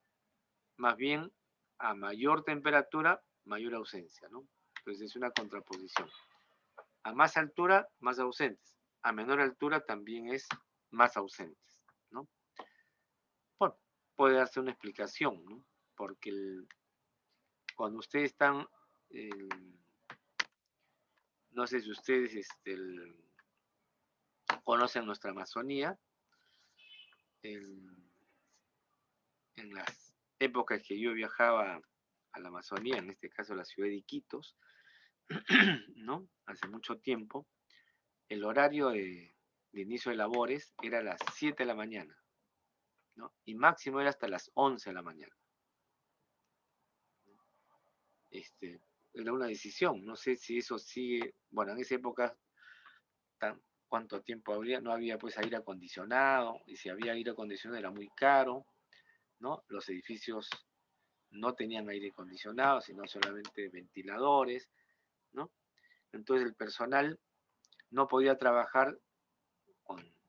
más bien a mayor temperatura, mayor ausencia, ¿no? Entonces es una contraposición. A más altura, más ausentes. A menor altura también es más ausentes, ¿no? Bueno, puede darse una explicación, ¿no? Porque cuando ustedes están, no sé si ustedes conocen nuestra Amazonía, en las épocas que yo viajaba a la Amazonía, en este caso la ciudad de Iquitos, ¿no?, hace mucho tiempo, el horario de inicio de labores era a las 7 de la mañana, ¿no? Y máximo era hasta las 11 de la mañana. Era una decisión, no sé si eso sigue, bueno, en esa época, ¿cuánto tiempo habría? No había pues aire acondicionado, y si había aire acondicionado era muy caro, ¿no? Los edificios no tenían aire acondicionado, sino solamente ventiladores, ¿no? Entonces el personal no podía trabajar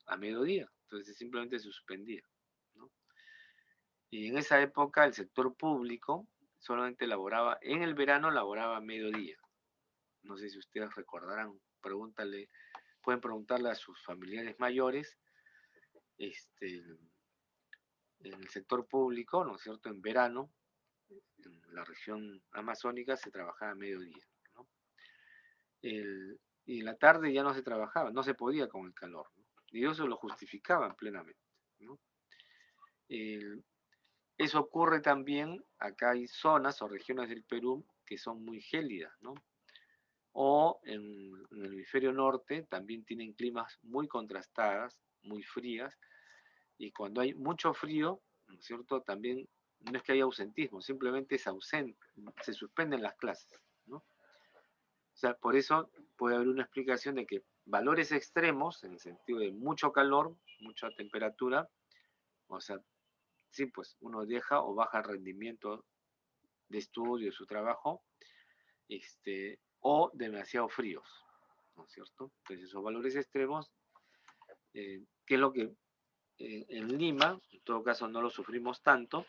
a mediodía, entonces simplemente se suspendía, ¿no? Y en esa época el sector público solamente laboraba, en el verano laboraba a mediodía. No sé si ustedes recordarán, pueden preguntarle a sus familiares mayores, en el sector público, ¿no es cierto?, en verano, en la región amazónica se trabajaba a mediodía, ¿no? Y en la tarde ya no se trabajaba, no se podía con el calor, ¿no? Y ellos lo justificaban plenamente, ¿no? Eso ocurre también, acá hay zonas o regiones del Perú que son muy gélidas, ¿no? O en el hemisferio norte también tienen climas muy contrastadas, muy frías, y cuando hay mucho frío, ¿no es cierto?, también no es que haya ausentismo, simplemente es ausente, se suspenden las clases, ¿no? O sea, por eso puede haber una explicación de que valores extremos, en el sentido de mucho calor, mucha temperatura, o sea, sí, pues uno deja o baja el rendimiento de estudio, de su trabajo, o demasiado fríos, ¿no es cierto? Entonces esos valores extremos, que es lo que en Lima, en todo caso no lo sufrimos tanto,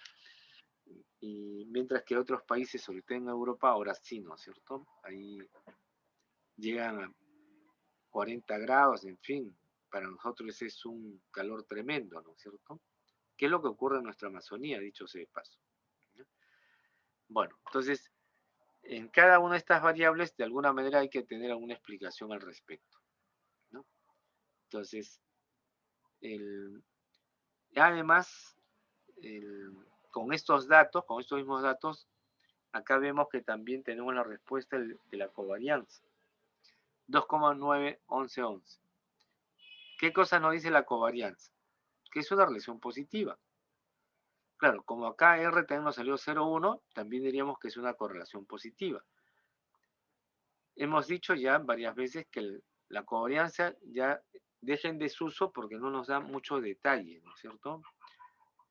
y mientras que otros países, sobre todo en Europa, ahora sí, ¿no es cierto? Ahí llegan a 40 grados, en fin, para nosotros es un calor tremendo, ¿no es cierto? ¿Qué es lo que ocurre en nuestra Amazonía, dicho sea de paso? ¿No? Bueno, entonces, en cada una de estas variables, de alguna manera hay que tener alguna explicación al respecto, ¿no? Entonces, además, con estos datos, con estos mismos datos, acá vemos que también tenemos la respuesta de la covarianza. 2,91111. ¿Qué cosa nos dice la covarianza? Que es una relación positiva. Claro, como acá R también nos salió 0,1, también diríamos que es una correlación positiva. Hemos dicho ya varias veces que la covarianza ya deja en desuso porque no nos da mucho detalle, ¿no es cierto?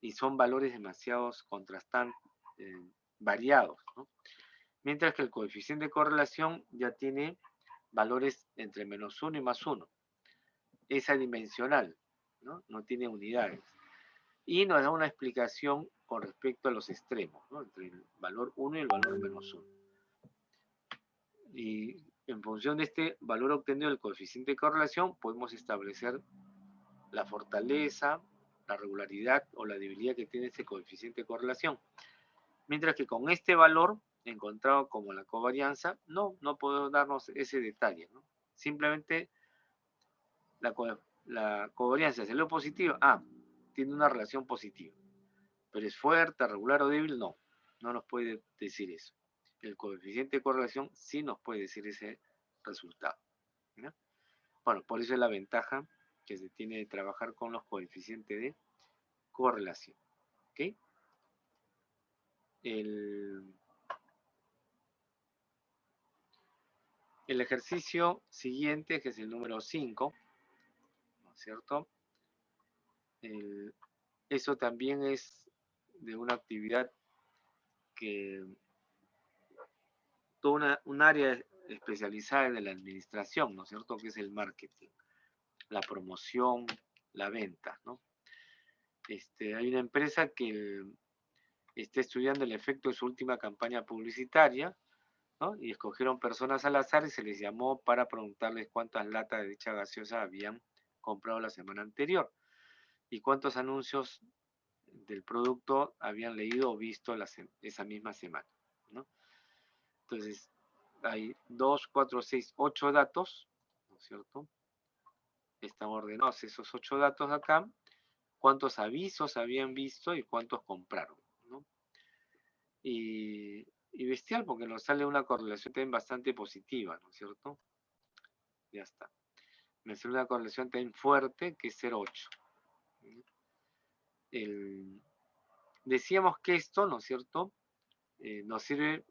Y son valores demasiado contrastantes, variados, ¿no? Mientras que el coeficiente de correlación ya tiene valores entre -1 y +1. Es adimensional, ¿no? No tiene unidades. Y nos da una explicación con respecto a los extremos, ¿no?, entre el valor 1 y el valor -1. Y en función de este valor obtenido del coeficiente de correlación, podemos establecer la fortaleza, la regularidad o la debilidad que tiene este coeficiente de correlación. Mientras que con este valor, encontrado como la covarianza, no podemos darnos ese detalle, ¿no? Simplemente la covarianza salió positiva, tiene una relación positiva. Pero es fuerte, regular o débil, no. No nos puede decir eso. El coeficiente de correlación sí nos puede decir ese resultado, ¿no? Bueno, por eso es la ventaja que se tiene de trabajar con los coeficientes de correlación. ¿Ok? El ejercicio siguiente, que es el número 5, ¿no es cierto? Eso también es de una actividad que toda un área especializada en la administración, ¿no es cierto? Que es el marketing, la promoción, la venta, ¿no? Hay una empresa que está estudiando el efecto de su última campaña publicitaria, ¿no? Y escogieron personas al azar y se les llamó para preguntarles cuántas latas de dicha gaseosa habían comprado la semana anterior y cuántos anuncios del producto habían leído o visto esa misma semana, ¿no? Entonces, hay 2, 4, 6, 8 datos, ¿no es cierto? Están ordenados esos 8 datos acá, cuántos avisos habían visto y cuántos compraron, ¿no? Y bestial, porque nos sale una correlación también bastante positiva, ¿no es cierto? Ya está. Me sale una correlación también fuerte, que es 0,8. Decíamos que esto, ¿no es cierto?, nos sirve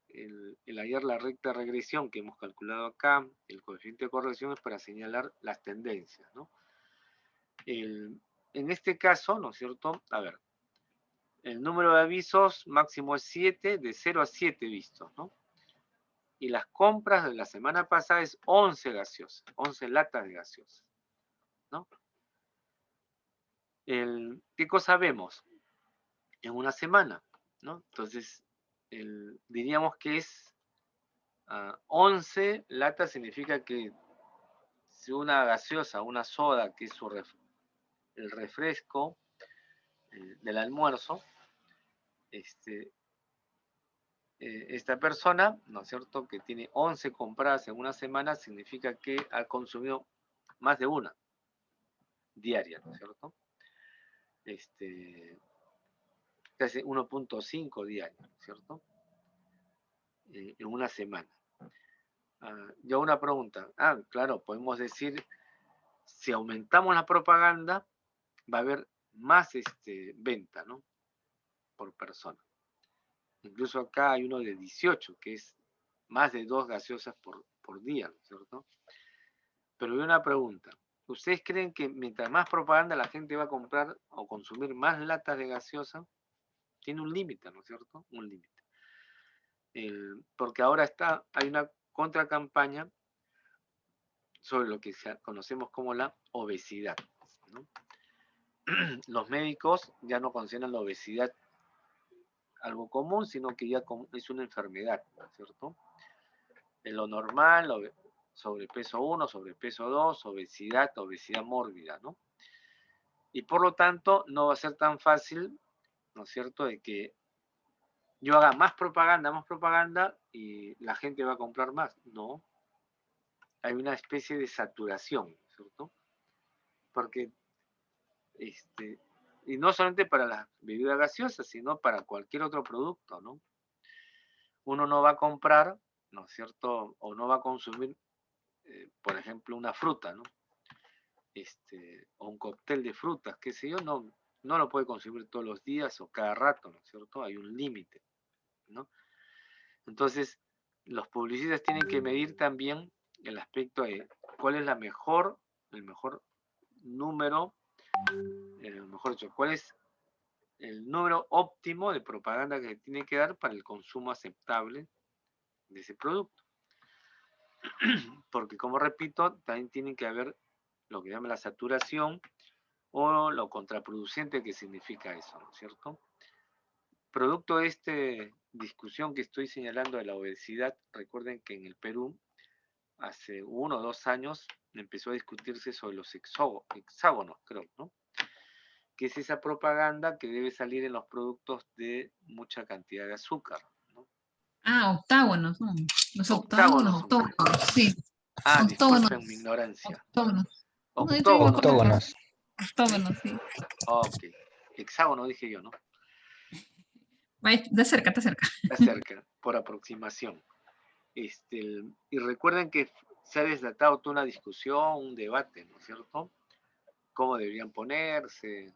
el hallar la recta regresión que hemos calculado acá, el coeficiente de correlación es para señalar las tendencias, ¿no? En este caso, ¿no es cierto?, a ver, el número de avisos máximo es 7, de 0 a 7 vistos, ¿no? Y las compras de la semana pasada es 11 gaseosas, 11 latas de gaseosas, ¿no? ¿Qué cosa vemos? En una semana, ¿no? Entonces, diríamos que es 11 latas, significa que si una gaseosa, una soda, que es el refresco del almuerzo, esta persona, ¿no es cierto?, que tiene 11 compradas en una semana, significa que ha consumido más de una diaria, ¿no es cierto? Casi 1.5 diarios, ¿no es cierto? En una semana. Yo una pregunta. Claro, podemos decir, si aumentamos la propaganda, va a haber más venta, ¿no?, por persona. Incluso acá hay uno de 18, que es más de 2 gaseosas por día, ¿no es cierto? Pero hay una pregunta. ¿Ustedes creen que mientras más propaganda la gente va a comprar o consumir más latas de gaseosa? Tiene un límite, ¿no es cierto? Un límite. Porque ahora hay una contracampaña sobre lo que conocemos como la obesidad, ¿no? Los médicos ya no consideran la obesidad algo común, sino que ya es una enfermedad, ¿no es cierto? En lo normal, sobrepeso 1, sobrepeso 2, obesidad mórbida, ¿no? Y por lo tanto no va a ser tan fácil, ¿no es cierto?, de que yo haga más propaganda y la gente va a comprar más. No. Hay una especie de saturación, ¿cierto? Porque, y no solamente para las bebidas gaseosas, sino para cualquier otro producto, ¿no? Uno no va a comprar, ¿no es cierto?, o no va a consumir, por ejemplo, una fruta, ¿no? O un cóctel de frutas, qué sé yo, no lo puede consumir todos los días o cada rato, ¿no es cierto? Hay un límite, ¿no? Entonces, los publicistas tienen que medir también el aspecto de cuál es el mejor número, mejor dicho, cuál es el número óptimo de propaganda que se tiene que dar para el consumo aceptable de ese producto. Porque, como repito, también tiene que haber lo que llama la saturación o lo contraproducente que significa eso, ¿no es cierto? Producto de esta discusión que estoy señalando de la obesidad, recuerden que en el Perú, hace 1 o 2 años, empezó a discutirse sobre los hexágonos, creo, ¿no? Que es esa propaganda que debe salir en los productos de mucha cantidad de azúcar, ¿no? Octágonos, ¿no? Los Octágonos, octágonos, sí. disculpen mi ignorancia. Octógonos. No, yo tengo Octógonos. Octógonos, sí. Ok. Hexágono dije yo, ¿no? De cerca, está cerca. Está cerca, por aproximación. Y recuerden que se ha desatado toda una discusión, un debate, ¿no es cierto? Cómo deberían ponerse,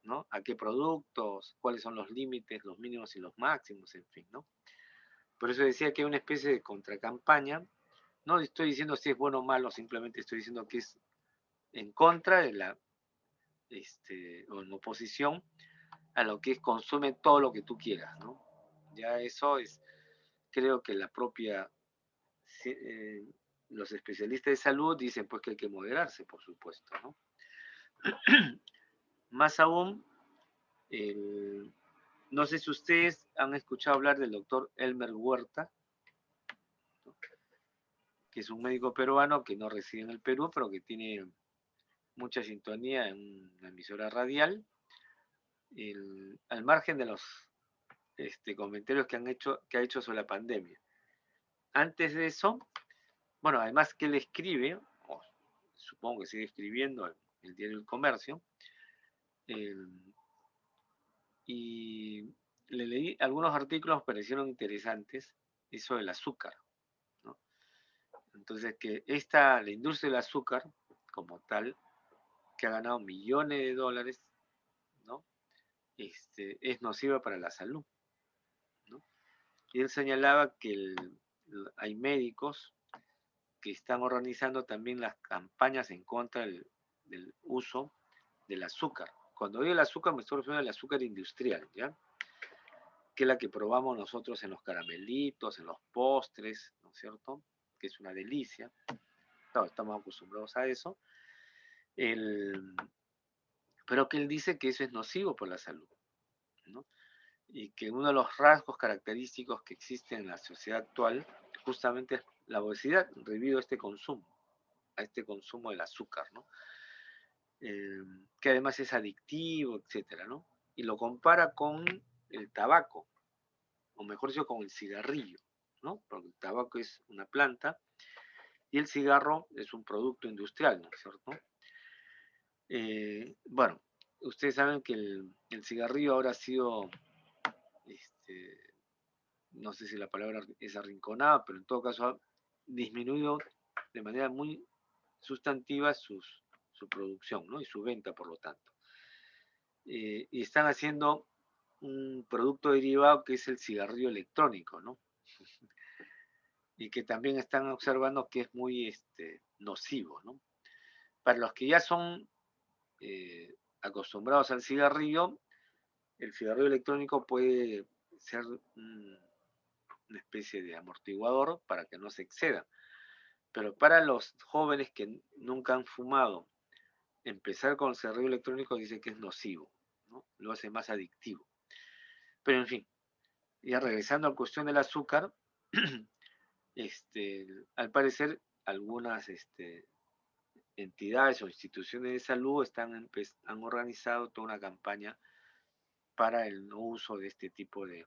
¿no? A qué productos, cuáles son los límites, los mínimos y los máximos, en fin, ¿no? Por eso decía que hay una especie de contracampaña. No estoy diciendo si es bueno o malo, simplemente estoy diciendo que es en contra de la, o en oposición a lo que es consume todo lo que tú quieras, ¿no? Ya eso es, creo que la propia, los especialistas de salud dicen pues que hay que moderarse, por supuesto, ¿no? Más aún, no sé si ustedes han escuchado hablar del doctor Elmer Huerta, ¿no? Que es un médico peruano que no reside en el Perú, pero que tiene mucha sintonía en una emisora radial, al margen de los comentarios que ha hecho sobre la pandemia. Antes de eso, bueno, además que él escribe, o supongo que sigue escribiendo en el diario El Comercio, y le leí algunos artículos que me parecieron interesantes, eso del azúcar, ¿no? Entonces, que la industria del azúcar, como tal, que ha ganado millones de dólares, ¿no? Es nociva para la salud, ¿no? Y él señalaba que hay médicos que están organizando también las campañas en contra del uso del azúcar. Cuando digo el azúcar me estoy refiriendo al azúcar industrial, ¿ya? Que es la que probamos nosotros en los caramelitos, en los postres, ¿no es cierto? Que es una delicia. Claro, estamos acostumbrados a eso. Pero que él dice que eso es nocivo por la salud, ¿no? Y que uno de los rasgos característicos que existen en la sociedad actual justamente es la obesidad debido a este consumo del azúcar, ¿no? Que además es adictivo, etcétera, ¿no? Y lo compara con el tabaco, o mejor dicho, con el cigarrillo, ¿no? Porque el tabaco es una planta y el cigarro es un producto industrial, ¿no es cierto? Bueno, ustedes saben que el cigarrillo ahora ha sido, no sé si la palabra es arrinconada, pero en todo caso ha disminuido de manera muy sustantiva su producción, ¿no? Y su venta, por lo tanto. Y están haciendo un producto derivado que es el cigarrillo electrónico, ¿no? Y que también están observando que es muy nocivo, ¿no? Para los que ya son acostumbrados al cigarrillo, el cigarrillo electrónico puede ser una especie de amortiguador para que no se exceda. Pero para los jóvenes que nunca han fumado, empezar con el cigarrillo electrónico dice que es nocivo, ¿no? Lo hace más adictivo. Pero en fin, ya regresando a la cuestión del azúcar, al parecer algunas entidades o instituciones de salud han organizado toda una campaña para el no uso de este tipo de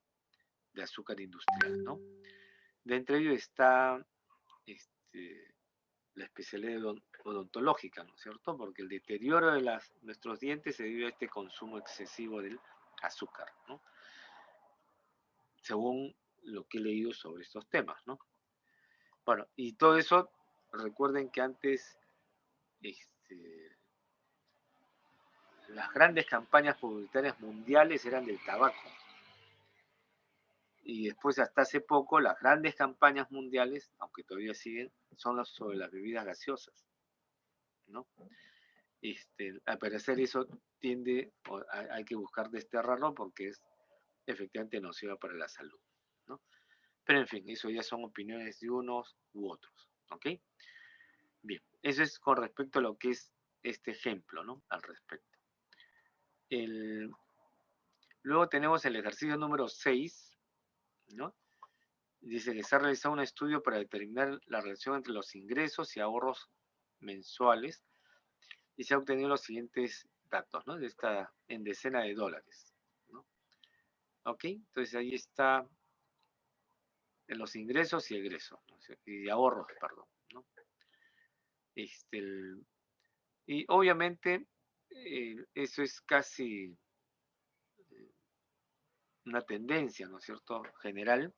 azúcar industrial, ¿no? De entre ellos está la especialidad odontológica, ¿no es cierto? Porque el deterioro de nuestros dientes se debe a este consumo excesivo del azúcar, ¿no? Según lo que he leído sobre estos temas, ¿no? Bueno, y todo eso, recuerden que antes las grandes campañas publicitarias mundiales eran del tabaco. Y después, hasta hace poco, las grandes campañas mundiales, aunque todavía siguen, son sobre las bebidas gaseosas, ¿no? Al parecer eso hay que buscar desterrarlo porque es efectivamente nociva para la salud, ¿no? Pero en fin, eso ya son opiniones de unos u otros, ¿ok? Bien, eso es con respecto a lo que es este ejemplo, ¿no? Al respecto. Luego tenemos el ejercicio número 6, ¿no? Dice que se ha realizado un estudio para determinar la relación entre los ingresos y ahorros mensuales y se ha obtenido los siguientes datos, ¿no? En decena de dólares, ¿no? ¿Ok? Entonces ahí está en los ingresos y egresos, ¿no? Y ahorros, perdón, ¿no? Y obviamente eso es casi una tendencia, ¿no es cierto?, general,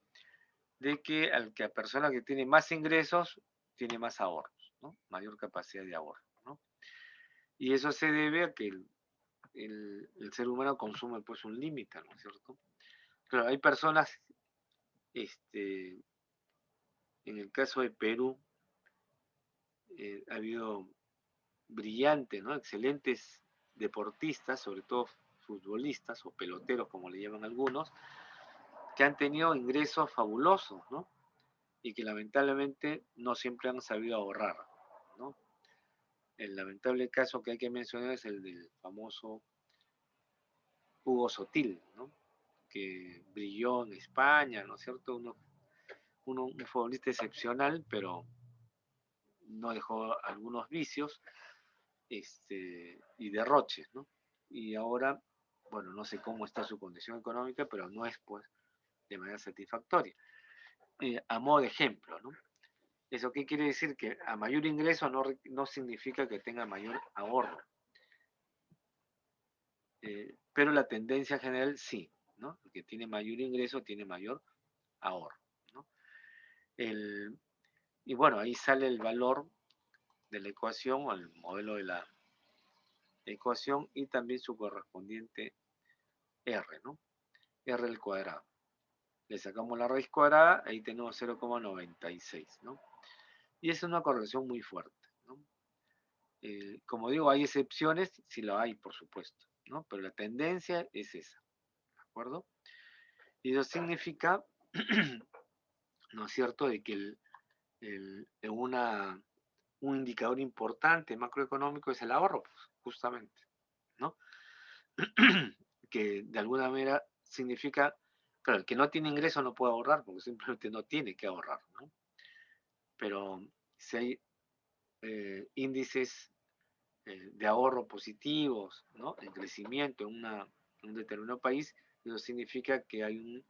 de que la persona que tiene más ingresos tiene más ahorros, ¿no? Mayor capacidad de ahorro, ¿no? Y eso se debe a que el ser humano consume pues un límite, ¿no es cierto? Pero hay personas, en el caso de Perú, ha habido brillantes, ¿no? Excelentes deportistas, sobre todo futbolistas o peloteros, como le llaman algunos, que han tenido ingresos fabulosos, ¿no? Y que lamentablemente no siempre han sabido ahorrar, ¿no? El lamentable caso que hay que mencionar es el del famoso Hugo Sotil, ¿no? Que brilló en España, ¿no es cierto? Un futbolista excepcional, pero no dejó algunos vicios y derroches, ¿no? Y ahora, bueno, no sé cómo está su condición económica, pero no es pues de manera satisfactoria. A modo de ejemplo, ¿no? ¿Eso qué quiere decir? Que a mayor ingreso no significa que tenga mayor ahorro. Pero la tendencia general sí, ¿no? El que tiene mayor ingreso tiene mayor ahorro, ¿no? Y bueno, ahí sale el valor de la ecuación o el modelo de la ecuación y también su correspondiente R, ¿no? R al cuadrado. Le sacamos la raíz cuadrada, ahí tenemos 0,96, ¿no? Y es una correlación muy fuerte, ¿no? Como digo, hay excepciones, sí lo hay, por supuesto, ¿no? Pero la tendencia es esa, ¿de acuerdo? Y eso significa, ¿no es cierto?, de que un indicador importante macroeconómico es el ahorro, pues, justamente, ¿no? Que de alguna manera significa, claro, el que no tiene ingreso no puede ahorrar porque simplemente no tiene que ahorrar, ¿no? Pero si hay índices de ahorro positivos, ¿no? En crecimiento en un determinado país, eso significa que hay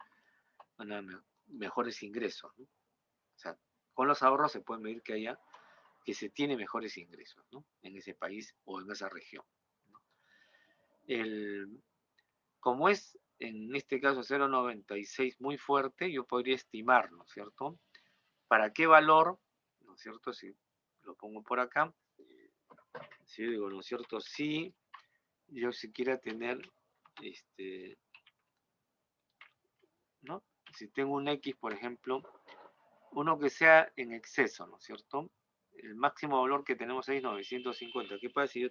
mejores ingresos, ¿no? O sea, con los ahorros se puede medir que se tiene mejores ingresos, ¿no? En ese país o en esa región, ¿no? Como es en este caso 0,96 muy fuerte, yo podría estimar, ¿no es cierto? ¿Para qué valor, ¿no es cierto? Si lo pongo por acá, si yo digo, ¿no es cierto? Si yo siquiera tener, ¿no? Si tengo un X, por ejemplo, uno que sea en exceso, ¿no es cierto? El máximo valor que tenemos ahí es 950. ¿Qué pasa si yo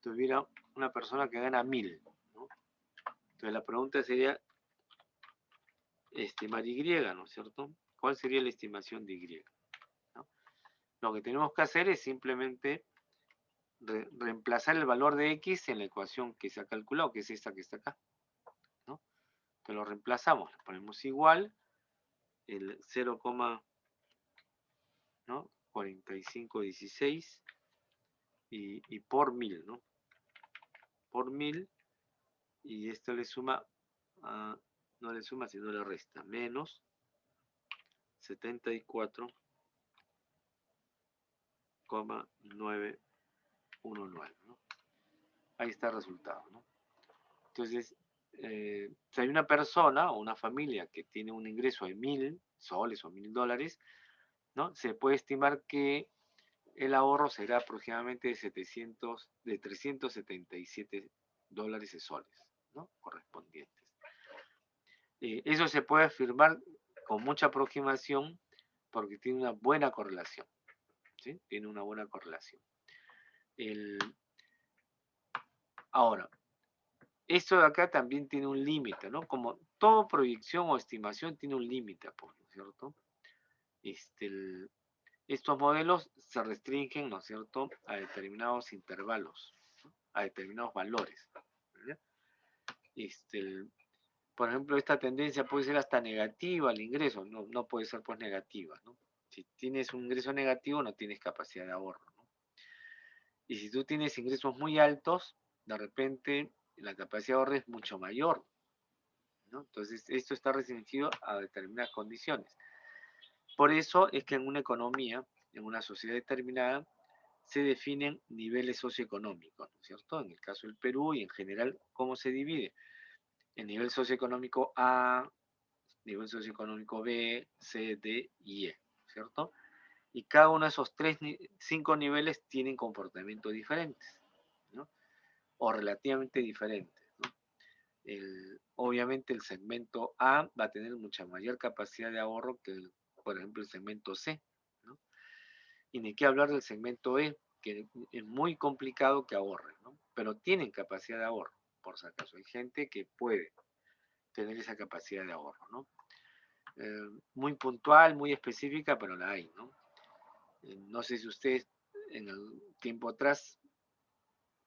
tuviera una persona que gana 1000? ¿No? Entonces la pregunta sería, estimar Y, ¿no es cierto? ¿Cuál sería la estimación de Y? ¿No? Lo que tenemos que hacer es simplemente reemplazar el valor de X en la ecuación que se ha calculado, que es esta que está acá, ¿no? Entonces lo reemplazamos, le ponemos igual el 0,4516 y por 1000, ¿no? Por 1000, y esto le suma, no le suma, sino le resta, menos 74,919, ¿no? Ahí está el resultado, ¿no? Entonces, si hay una persona o una familia que tiene un ingreso de 1000 soles o 1000 dólares, ¿no? Se puede estimar que el ahorro será aproximadamente de 377 dólares y soles, ¿no? Correspondientes. Eso se puede afirmar con mucha aproximación porque tiene una buena correlación, ¿sí? Tiene una buena correlación. Ahora, esto de acá también tiene un límite, ¿no? Como toda proyección o estimación tiene un límite, ¿no es cierto? Estos modelos se restringen, ¿no es cierto?, a determinados intervalos, ¿no? A determinados valores, ¿ya? Por ejemplo, esta tendencia puede ser hasta negativa al ingreso, no puede ser pues negativa, ¿no? Si tienes un ingreso negativo, no tienes capacidad de ahorro, ¿no? Y si tú tienes ingresos muy altos, de repente la capacidad de ahorro es mucho mayor, ¿no? Entonces, esto está restringido a determinadas condiciones. Por eso es que en una economía, en una sociedad determinada, se definen niveles socioeconómicos, ¿no es cierto? En el caso del Perú y en general, ¿cómo se divide? El nivel socioeconómico A, nivel socioeconómico B, C, D y E, ¿cierto? Y cada uno de esos 5 niveles tienen comportamientos diferentes, ¿no? O relativamente diferentes, ¿no? Obviamente el segmento A va a tener mucha mayor capacidad de ahorro que, por ejemplo, el segmento C, ¿no? Y ni qué hablar del segmento E, que es muy complicado que ahorre, ¿no? Pero tienen capacidad de ahorro, por si acaso. Hay gente que puede tener esa capacidad de ahorro, ¿no? Muy puntual, muy específica, pero la hay, ¿no? No sé si ustedes en el tiempo atrás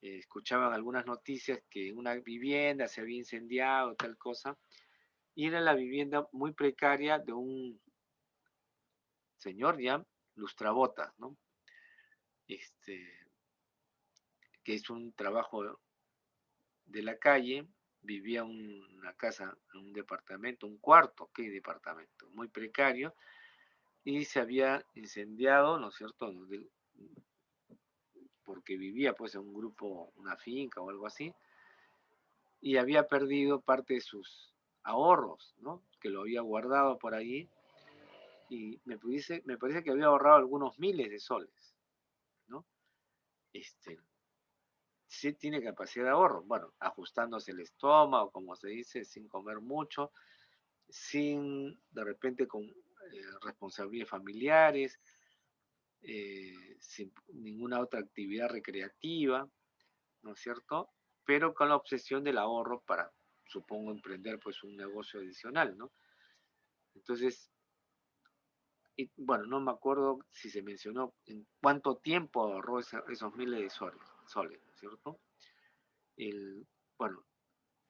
escuchaban algunas noticias que una vivienda se había incendiado, tal cosa, y era la vivienda muy precaria de un señor ya, lustrabotas, ¿no? Que es un trabajo de la calle, vivía en una casa, en un departamento, un cuarto, ¿qué departamento? Muy precario, y se había incendiado, ¿no es cierto?, porque vivía pues en un grupo, una finca o algo así, y había perdido parte de sus ahorros, ¿no? Que lo había guardado por allí, y me parece que había ahorrado algunos miles de soles, ¿no? Sí tiene capacidad de ahorro, bueno, ajustándose el estómago, como se dice, sin comer mucho, sin de repente con responsabilidades familiares, sin ninguna otra actividad recreativa, ¿no es cierto? Pero con la obsesión del ahorro para, supongo, emprender pues un negocio adicional, ¿no? Entonces, y, bueno, no me acuerdo si se mencionó en cuánto tiempo ahorró esos miles de soles, ¿no es cierto? Bueno,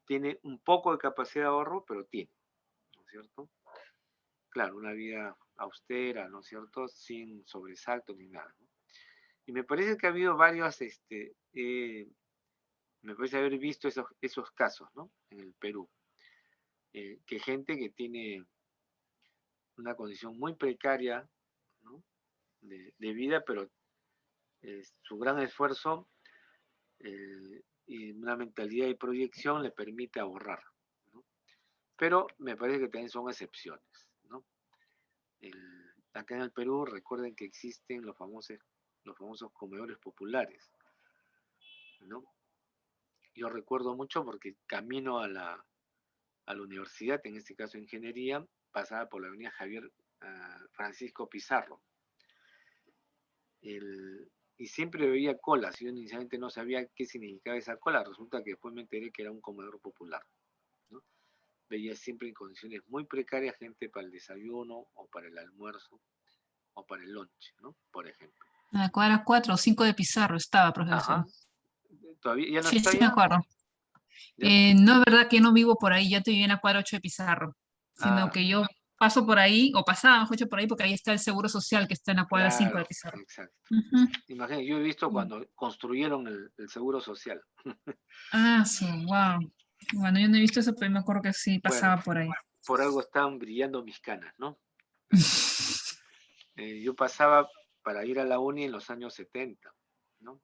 tiene un poco de capacidad de ahorro, pero tiene, ¿no es cierto? Claro, una vida austera, ¿no es cierto? Sin sobresaltos ni nada, ¿no? Y me parece que ha habido varios, me parece haber visto esos casos, ¿no? En el Perú. Que gente que tiene una condición muy precaria, ¿no? de vida, pero su gran esfuerzo y una mentalidad de proyección le permite ahorrar, ¿no? Pero me parece que también son excepciones, ¿no? Acá en el Perú recuerden que existen los famosos comedores populares, ¿no? Yo recuerdo mucho porque camino a la universidad, en este caso ingeniería, pasaba por la avenida Javier Francisco Pizarro. Y siempre veía colas, yo inicialmente no sabía qué significaba esa cola, resulta que después me enteré que era un comedor popular, ¿no? Veía siempre en condiciones muy precarias gente para el desayuno o para el almuerzo o para el lunch, ¿no? Por ejemplo. En la cuadra 4 o 5 de Pizarro estaba, profesor. Ajá. ¿Todavía ya no Sí, está sí me ya? acuerdo. ¿Ya? No es verdad que yo no vivo por ahí, ya te viví en la cuadra 8 de Pizarro, sino Ah, que yo paso por ahí, o pasaba, mejor dicho, por ahí, porque ahí está el Seguro Social que está en la cuadra 5 de claro, Pizarro. exacto. Ujú. Imagínate, yo he visto cuando construyeron el seguro social. Ah, sí, wow. Bueno, yo no he visto eso, pero me acuerdo que sí Bueno, pasaba por ahí. por algo están brillando mis canas, ¿no? Yo pasaba para ir a la uni en los años 70, ¿no?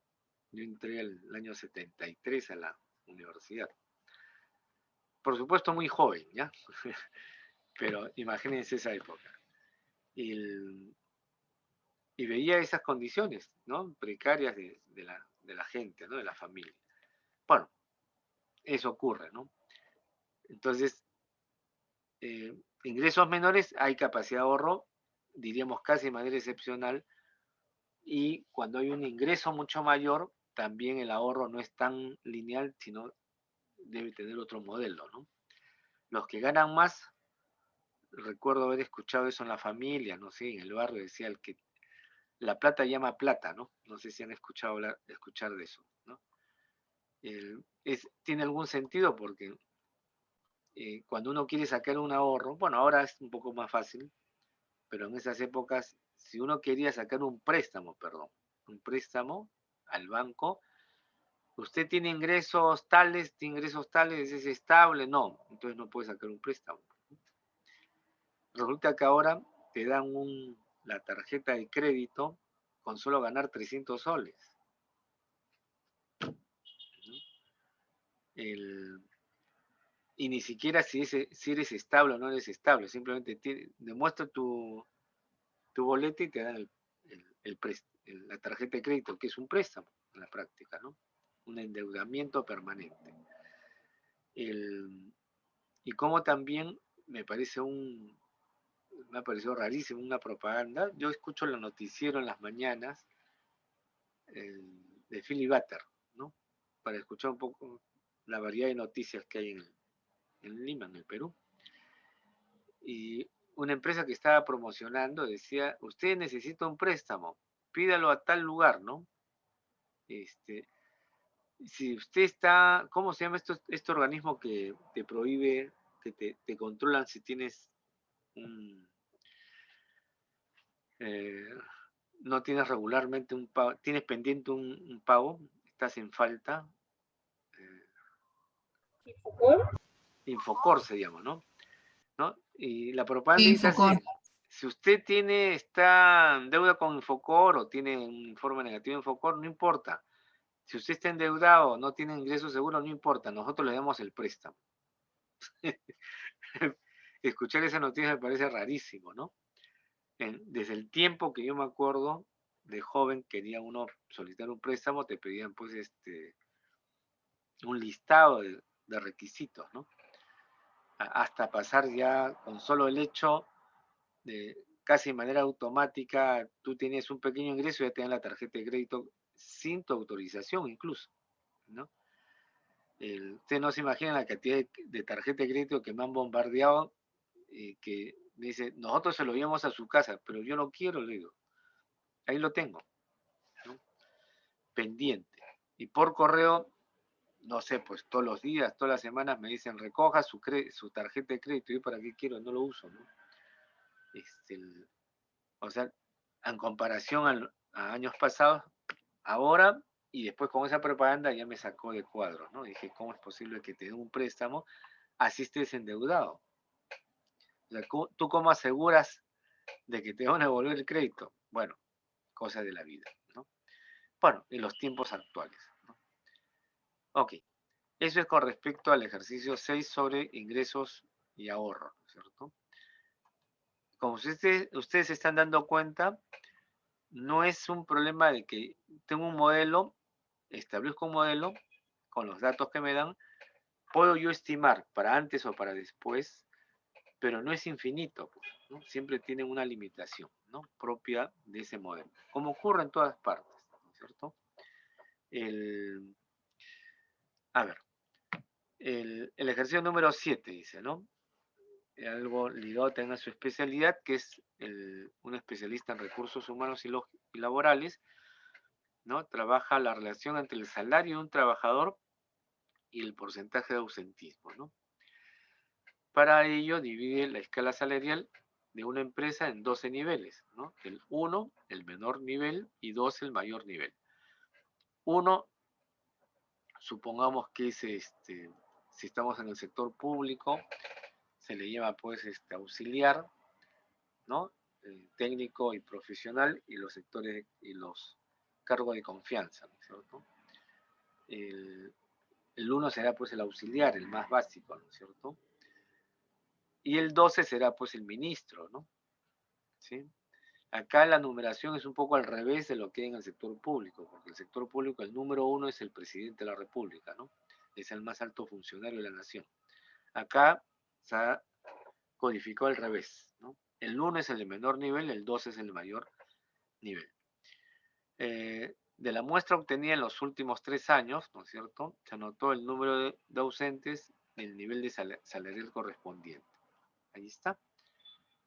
Yo entré el año 73 a la universidad. Por supuesto, muy joven, ¿ya? Pero imagínense esa época. Y, y veía esas condiciones, ¿no? Precarias de la gente, ¿no? De la familia. Bueno, eso ocurre, ¿no? Entonces, ingresos menores hay capacidad de ahorro, diríamos casi de manera excepcional, y cuando hay un ingreso mucho mayor, también el ahorro no es tan lineal, sino debe tener otro modelo, ¿no? Los que ganan más, recuerdo haber escuchado eso en la familia, no sé, en el barrio decía el que la plata llama plata, ¿no? No sé si han escuchado escuchar de eso, ¿no? Tiene algún sentido porque cuando uno quiere sacar un ahorro, bueno, ahora es un poco más fácil, pero en esas épocas, si uno quería sacar un préstamo al banco, usted tiene ingresos tales, es estable, no, entonces no puede sacar un préstamo. Resulta que ahora te dan la tarjeta de crédito con solo ganar 300 soles. Y ni siquiera si eres estable o no eres estable, simplemente demuestra tu boleta y te dan la tarjeta de crédito, que es un préstamo en la práctica, ¿no? Un endeudamiento permanente. Y como también me pareció rarísimo una propaganda. Yo escucho el noticiero en las mañanas de Philly Butter, ¿no? Para escuchar un poco la variedad de noticias que hay en Lima, en el Perú. Y una empresa que estaba promocionando decía, usted necesita un préstamo, pídalo a tal lugar, ¿no? Si usted está, ¿cómo se llama este organismo que te prohíbe, que te controlan si tienes no tienes regularmente un pago, tienes pendiente un pago, estás en falta? Infocor se llama, ¿no? Y la propaganda dice así, Infocor. si usted está en deuda con Infocor o tiene un informe negativo de Infocor, no importa. Si usted está endeudado o no tiene ingresos seguros, no importa, nosotros le damos el préstamo. Escuchar esa noticia me parece rarísimo, ¿no? Desde el tiempo que yo me acuerdo de joven, quería uno solicitar un préstamo, te pedían pues un listado de requisitos, ¿no? Hasta pasar ya con solo el hecho de casi de manera automática, tú tienes un pequeño ingreso y ya te dan la tarjeta de crédito sin tu autorización incluso, ¿no? Usted no se imagina la cantidad de tarjeta de crédito que me han bombardeado, que me dice, nosotros se lo llevamos a su casa, pero yo no quiero, le digo, ahí lo tengo, ¿no? Pendiente. Y por correo, no sé, pues todos los días, todas las semanas me dicen, recoja su tarjeta de crédito. ¿Yo para qué quiero? No lo uso, ¿no? O sea, en comparación a años pasados, ahora y después con esa propaganda ya me sacó de cuadros, ¿no? Dije, ¿cómo es posible que te den un préstamo así estés endeudado? O sea, ¿tú cómo aseguras de que te van a devolver el crédito? Bueno, cosas de la vida, ¿no? Bueno, en los tiempos actuales, ¿no? Ok, eso es con respecto al ejercicio 6 sobre ingresos y ahorro, ¿no es cierto? Como ustedes se están dando cuenta, no es un problema de que tengo un modelo, establezco un modelo con los datos que me dan, puedo yo estimar para antes o para después, pero no es infinito, pues, ¿no? Siempre tienen una limitación, ¿no? Propia de ese modelo, como ocurre en todas partes, ¿no es cierto? A ver, el ejercicio número 7 dice, ¿no? Algo ligado también a su especialidad, que es un especialista en recursos humanos y laborales, ¿no? Trabaja la relación entre el salario de un trabajador y el porcentaje de ausentismo, ¿no? Para ello divide la escala salarial de una empresa en 12 niveles, ¿no? El 1, el menor nivel, y 2, el mayor nivel. 1, supongamos que es, si estamos en el sector público, se le llama pues auxiliar, ¿no? Técnico y profesional, y los sectores y los cargos de confianza, ¿no es cierto? El 1 será pues el auxiliar, el más básico, ¿no es cierto? Y el 12 será pues el ministro, ¿no? ¿Sí? Acá la numeración es un poco al revés de lo que hay en el sector público, porque el sector público el número 1 es el presidente de la República, ¿no? Es el más alto funcionario de la nación. Acá se ha codificado al revés, ¿no? El 1 es el de menor nivel, el 2 es el de mayor nivel. De la muestra obtenida en los últimos 3 años, ¿no es cierto?, se anotó el número de ausentes y el nivel de salarial correspondiente. Ahí está.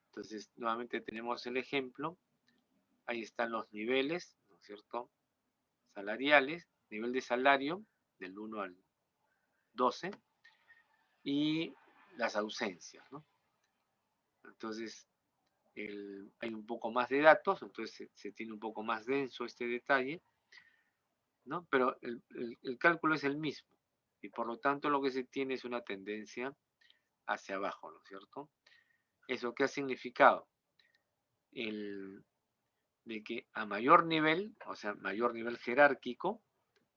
Entonces, nuevamente tenemos el ejemplo. Ahí están los niveles, ¿no es cierto?, salariales, nivel de salario del 1 al 12 y las ausencias, ¿no? Entonces, hay un poco más de datos, entonces se tiene un poco más denso este detalle, ¿no? Pero el cálculo es el mismo y por lo tanto lo que se tiene es una tendencia hacia abajo, ¿no es cierto? ¿Eso qué ha significado? de que a mayor nivel, o sea, mayor nivel jerárquico,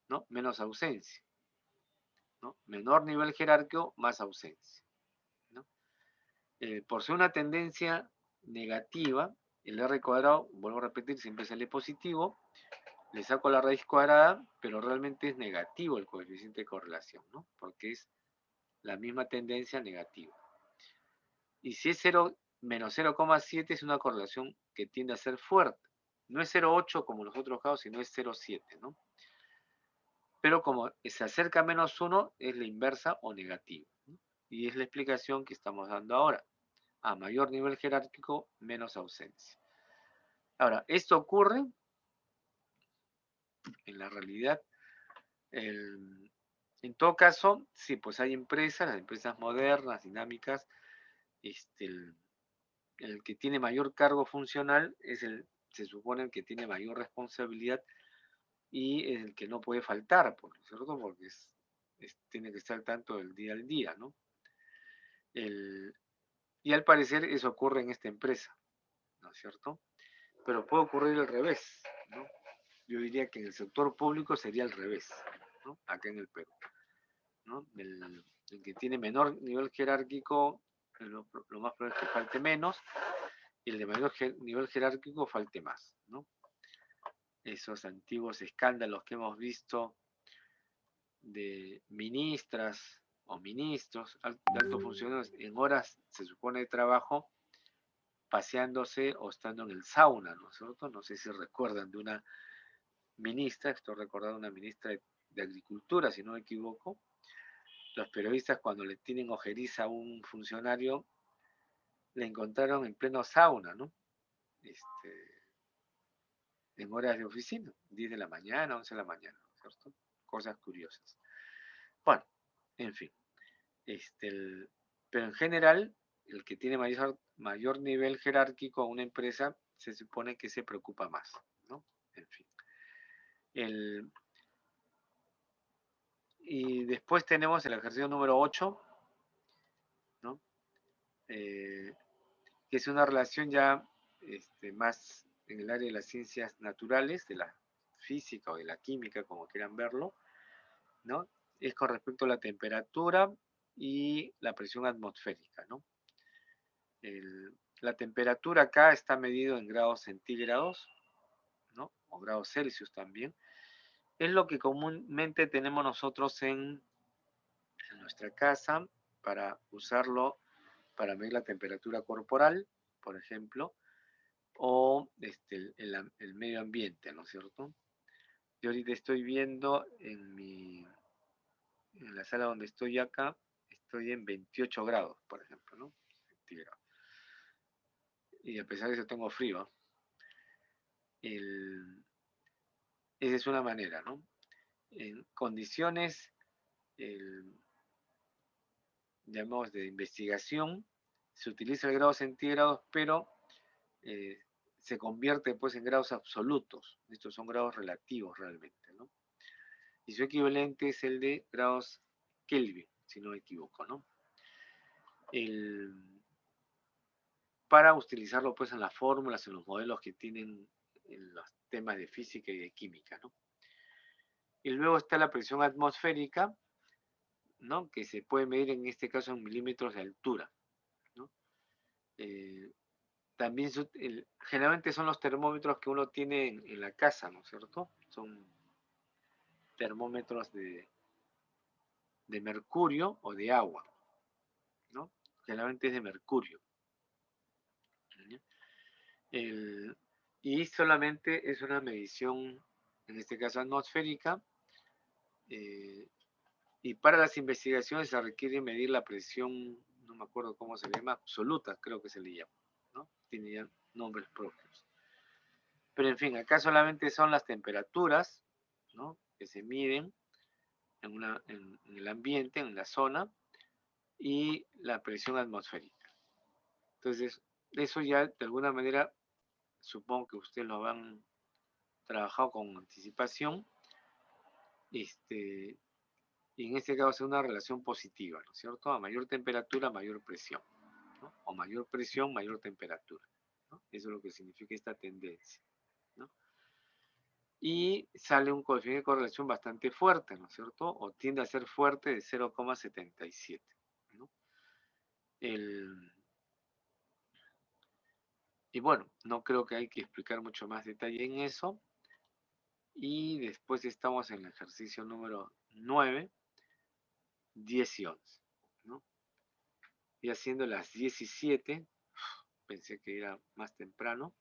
¿no? Menos ausencia, ¿no? Menor nivel jerárquico, más ausencia, ¿no? Por ser una tendencia negativa, el R cuadrado, vuelvo a repetir, siempre sale positivo, le saco la raíz cuadrada, pero realmente es negativo el coeficiente de correlación, ¿no? Porque es la misma tendencia negativa. Y si es 0 menos 0,7 es una correlación que tiende a ser fuerte. No es 0,8 como los otros casos, sino es 0,7, ¿no? Pero como se acerca a menos 1, es la inversa o negativa, ¿no? Y es la explicación que estamos dando ahora. A mayor nivel jerárquico, menos ausencia. Ahora, esto ocurre en la realidad. En todo caso, sí, pues hay empresas, las empresas modernas, dinámicas, el que tiene mayor cargo funcional se supone el que tiene mayor responsabilidad y es el que no puede faltar, ¿cierto? Porque tiene que estar al tanto del día al día, ¿no? Y al parecer eso ocurre en esta empresa, ¿no es cierto? Pero puede ocurrir al revés, ¿no? Yo diría que en el sector público sería al revés, ¿no? Acá en el Perú, ¿no? El que tiene menor nivel jerárquico, lo más probable es que falte menos, y el de mayor nivel jerárquico falte más, ¿no? Esos antiguos escándalos que hemos visto de ministras o ministros, de altos funcionarios, en horas, se supone, de trabajo, paseándose o estando en el sauna, ¿no es cierto? No sé si recuerdan de una ministra, estoy recordando una ministra de Agricultura, si no me equivoco. Los periodistas, cuando le tienen ojeriza a un funcionario, le encontraron en pleno sauna, ¿no? En horas de oficina, 10 de la mañana, 11 de la mañana, ¿no es cierto? Cosas curiosas. Bueno, en fin. Pero en general, el que tiene mayor nivel jerárquico a una empresa se supone que se preocupa más, ¿no? En fin. Y después tenemos el ejercicio número 8, ¿no? Que es una relación ya más en el área de las ciencias naturales, de la física o de la química, como quieran verlo, ¿no? Es con respecto a la temperatura y la presión atmosférica, ¿no? La temperatura acá está medido en grados centígrados, ¿no? O grados Celsius también. Es lo que comúnmente tenemos nosotros en nuestra casa para usarlo para medir la temperatura corporal, por ejemplo, o el medio ambiente, ¿no es cierto? Yo ahorita estoy viendo en la sala donde estoy acá, estoy en 28 grados, por ejemplo, ¿no? Centígrados. Y a pesar de eso tengo frío. Esa es una manera, ¿no? En condiciones, llamamos de investigación, se utiliza el grado centígrados, pero se convierte pues en grados absolutos. Estos son grados relativos realmente, ¿no? Y su equivalente es el de grados Kelvin, si no me equivoco, ¿no? Para utilizarlo pues en las fórmulas, en los modelos que tienen en los temas de física y de química, ¿no? Y luego está la presión atmosférica, ¿no? Que se puede medir en este caso en milímetros de altura, ¿no? También generalmente son los termómetros que uno tiene en la casa, ¿no es cierto? Son termómetros de mercurio o de agua, ¿no? Generalmente es de mercurio. Y solamente es una medición, en este caso atmosférica, y para las investigaciones se requiere medir la presión, no me acuerdo cómo se llama, absoluta, creo que se le llama, ¿no? Tiene ya nombres propios. Pero en fin, acá solamente son las temperaturas, ¿no? Que se miden en el ambiente, en la zona, y la presión atmosférica. Entonces, eso ya de alguna manera, supongo que ustedes lo han trabajado con anticipación, y en este caso es una relación positiva, ¿no es cierto? A mayor temperatura, mayor presión, ¿no? O mayor presión, mayor temperatura, ¿no? Eso es lo que significa esta tendencia. y sale un coeficiente de correlación bastante fuerte, ¿no es cierto? O tiende a ser fuerte de 0,77, ¿no? Y bueno, no creo que hay que explicar mucho más detalle en eso. Y después estamos en el ejercicio número 9, 10 y 11, ¿no? Y haciendo las 17, pensé que era más temprano,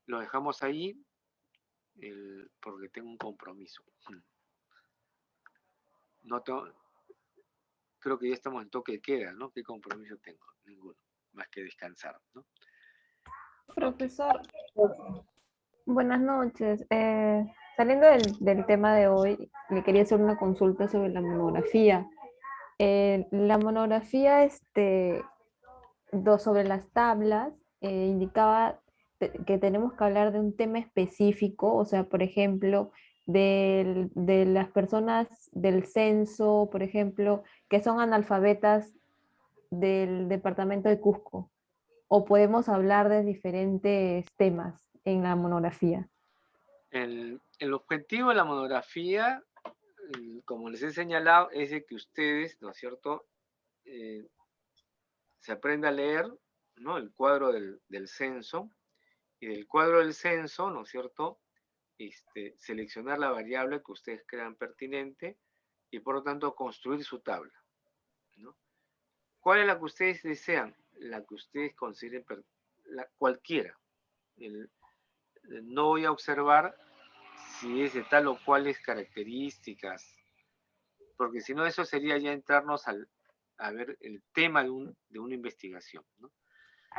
lo dejamos ahí porque tengo un compromiso. No creo que ya estamos en toque de queda, ¿no? ¿Qué compromiso tengo? Ninguno, más que descansar, ¿no? Ok. Profesor, buenas noches. Saliendo del tema de hoy, le quería hacer una consulta sobre la monografía. La monografía sobre las tablas indicaba que tenemos que hablar de un tema específico, o sea, por ejemplo, de las personas del censo, por ejemplo, que son analfabetas del departamento de Cusco, o podemos hablar de diferentes temas en la monografía. El objetivo de la monografía, como les he señalado, es de que ustedes, ¿no es cierto?, se aprenda a leer, ¿no?, el cuadro del censo, y del cuadro del censo, ¿no es cierto?, seleccionar la variable que ustedes crean pertinente y por lo tanto construir su tabla, ¿no? ¿Cuál es la que ustedes desean? La que ustedes consideren, cualquiera. No voy a observar si es de tal o cuales características, porque si no eso sería ya entrarnos a ver el tema de una investigación, ¿no? No,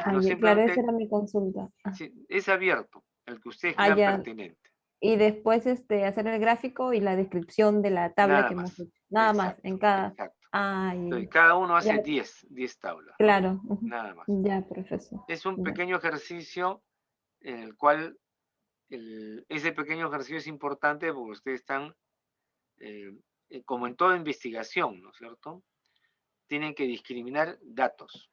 Claro, esa simplemente era mi consulta. sí, es abierto, el que ustedes Ah, crean ya. pertinente. Y después hacer el gráfico y la descripción de la tabla Nada que hemos más. hecho. Nada más, Exacto, en cada... exacto. Ay, Entonces, cada uno ya, hace 10 tablas, ¿no? claro. Ujú. Nada más. Ya, profesor. Es un Ya. pequeño ejercicio en el cual ese pequeño ejercicio es importante porque ustedes están, como en toda investigación, ¿no es cierto?, tienen que discriminar datos.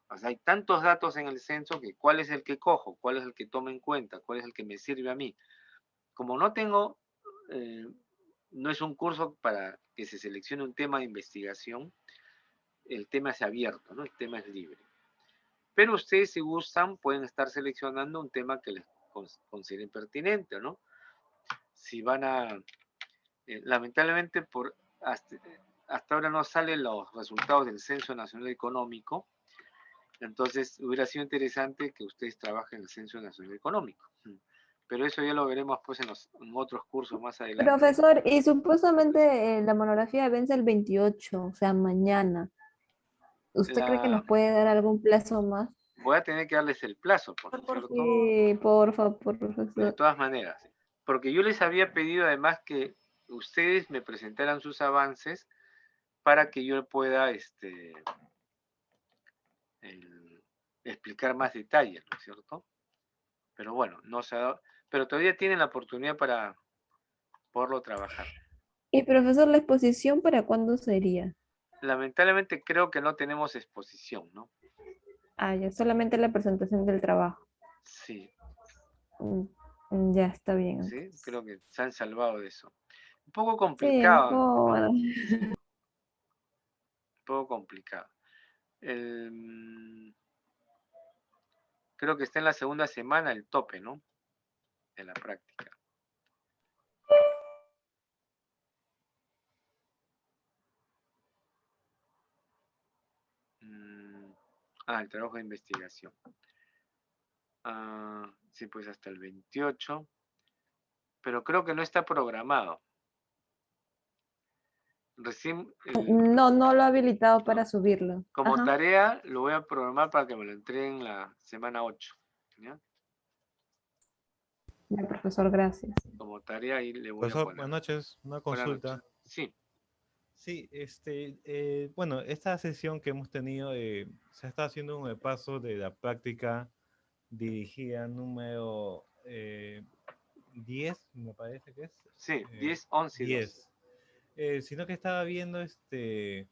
O sea, hay tantos datos en el censo que cuál es el que cojo, cuál es el que tomo en cuenta, cuál es el que me sirve a mí. Como no tengo, no es un curso para que se seleccione un tema de investigación, el tema es abierto, ¿no? El tema es libre. Pero ustedes, si gustan, pueden estar seleccionando un tema que les consideren pertinente, ¿no? Si van a, lamentablemente, hasta ahora no salen los resultados del Censo Nacional Económico, entonces hubiera sido interesante que ustedes trabajen en el Censo Nacional Económico. Pero eso ya lo veremos pues en otros cursos más adelante. Profesor, y supuestamente la monografía vence el 28, o sea, mañana. ¿Usted cree que nos puede dar algún plazo más? Voy a tener que darles el plazo, ¿por cierto? Sí, por favor, De profesor. todas maneras. Porque yo les había pedido además que ustedes me presentaran sus avances para que yo pueda explicar más detalles, ¿no es cierto? Pero bueno, no se ha dado, pero todavía tienen la oportunidad para poderlo trabajar. Y profesor, ¿la exposición para cuándo sería? Lamentablemente creo que no tenemos exposición, ¿no? Ah, ya, solamente la presentación del trabajo. Sí, Ya está bien. sí, Entonces. creo que se han salvado de eso. Un poco Sí, complicado, mejor. ¿no? Sí, un poco complicado. Creo que está en la segunda semana el tope, ¿no? De la práctica. El trabajo de investigación. Sí, pues hasta el 28. Pero creo que no está programado. Recién, No, no lo ha habilitado ¿no? para subirlo. Como Ajá. tarea, lo voy a programar para que me lo entreguen la semana 8. ¿Ya? Ya, profesor, gracias. Como tarea ahí le voy a Profesor, poner. buenas noches, una Buenas noches. consulta. Sí, Sí, bueno, esta sesión que hemos tenido, se está haciendo un repaso de la práctica dirigida número 10, me parece que es. sí, 10, 11 y 12. 10. Sino que estaba viendo que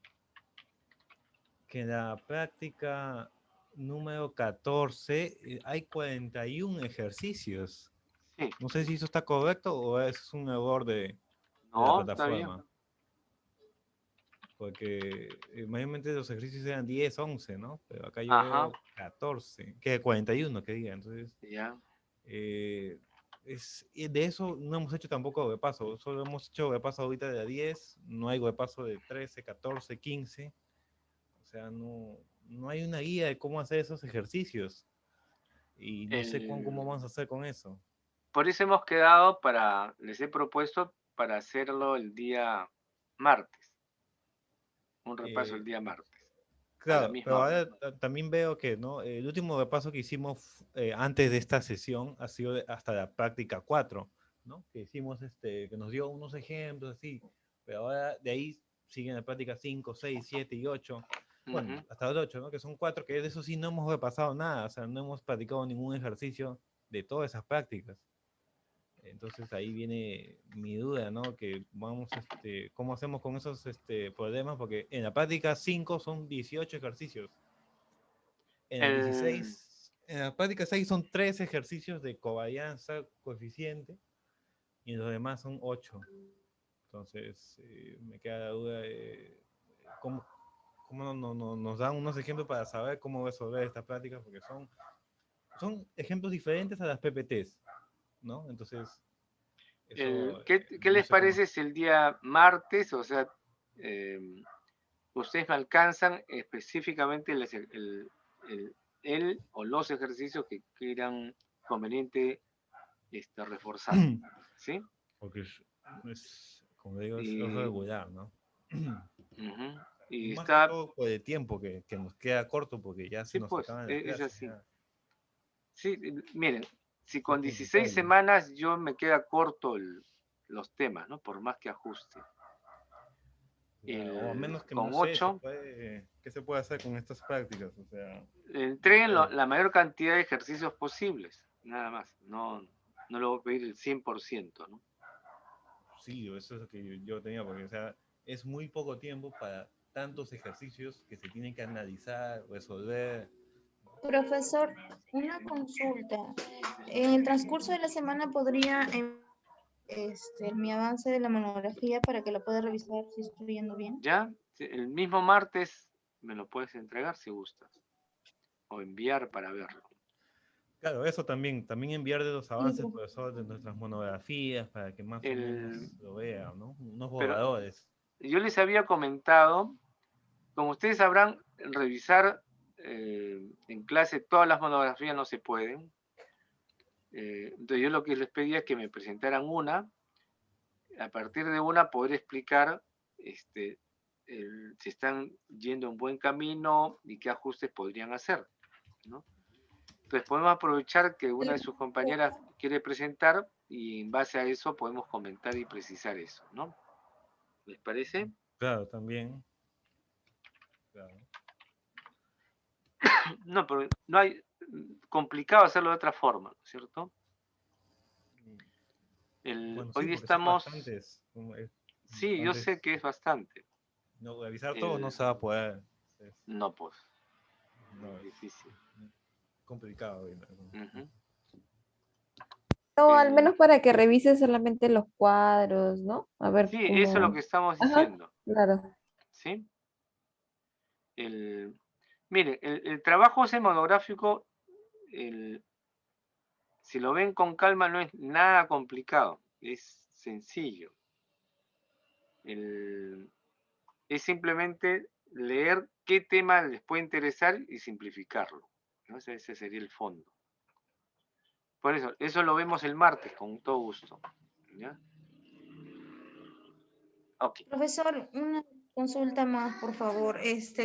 en la práctica número 14 hay 41 ejercicios. Sí. No sé si eso está correcto o es un error de la No, está bien. plataforma. Porque mayormente los ejercicios eran 10, 11, ¿no? Pero acá yo Ajá. veo 14, que 41 que diga. Entonces, Ya. y de eso no hemos hecho tampoco repaso. Solo hemos hecho repaso ahorita de a 10, no hay repaso de 13, 14, 15. O sea, no hay una guía de cómo hacer esos ejercicios. Y no sé cómo vamos a hacer con eso. Por eso hemos quedado les he propuesto para hacerlo el día martes. Un repaso el día martes. A la Claro, misma pero hora. ahora también veo que ¿no? El último repaso que hicimos antes de esta sesión ha sido hasta la práctica 4, ¿no? Que hicimos, que nos dio unos ejemplos así, pero ahora de ahí siguen la práctica 5, 6, 7 y 8, bueno, Ujú. hasta el 8, ¿no? Que son 4, que de eso sí no hemos repasado nada, o sea, no hemos practicado ningún ejercicio de todas esas prácticas. Entonces ahí viene mi duda, ¿no? Que vamos, ¿cómo hacemos con esos problemas? Porque en la práctica 5 son 18 ejercicios. En el 16, en la práctica 6 son 3 ejercicios de covarianza, coeficiente, y los demás son 8. Entonces, me queda la duda de cómo nos dan unos ejemplos para saber cómo resolver estas prácticas, porque son ejemplos diferentes a las PPTs, ¿no? Entonces, eso ¿Qué no les sé cómo. parece si el día martes, o sea, ustedes me alcanzan específicamente el o los ejercicios que quieran conveniente reforzar? ¿Sí? Porque como digo, es Y, regular, ¿no? ujú, y Más que está, todo por el tiempo que nos queda corto, porque ya se sí, nos pues, acaban las es clases. así. Ya. Sí, miren, si Es con 16 complicado. semanas yo me queda corto los temas, ¿no? Por más que ajuste. O a menos que Con no sé, 8, ¿qué se puede hacer con estas prácticas? O sea, no entreguen sé. la mayor cantidad de ejercicios posibles, nada más. No le voy a pedir el 100%, ¿no? Sí, eso es lo que yo tenía, porque o sea, es muy poco tiempo para tantos ejercicios que se tienen que analizar, resolver. Profesor, una consulta. En el transcurso de la semana podría mi avance de la monografía para que lo pueda revisar si estoy yendo bien. ¿Ya? Sí, el mismo martes me lo puedes entregar si gustas. O enviar para verlo. Claro, eso también enviar de los avances, Sí, profesor, de nuestras monografías, para que más o menos El, lo vean, ¿no? Unos pero borradores. yo les había comentado, como ustedes sabrán, revisar en clase todas las monografías no se pueden. Entonces yo lo que les pedía es que me presentaran una, a partir de una poder explicar si están yendo en buen camino y qué ajustes podrían hacer, ¿no? Entonces podemos aprovechar que una de sus compañeras quiere presentar y en base a eso podemos comentar y precisar eso, ¿no? ¿Les parece? Claro, también. Claro. No, pero no hay complicado hacerlo de otra forma, ¿no es cierto? Bueno, Hoy sí, día porque son estamos, bastantes. sí, yo sé que es bastante. No, revisar todo no El, se va a poder. no, pues, No, es es difícil. complicado. Ujú. No, al El, menos para que revise solamente los cuadros, ¿no? A ver sí, eso es lo que cómo. estamos Ajá, diciendo, claro. ¿sí? Mire, el trabajo ese monográfico, si lo ven con calma, no es nada complicado, es sencillo. Es simplemente leer qué tema les puede interesar y simplificarlo, ¿no? Ese sería el fondo. Por eso lo vemos el martes, con todo gusto. ¿Ya? Ok. profesor, una consulta más, por favor.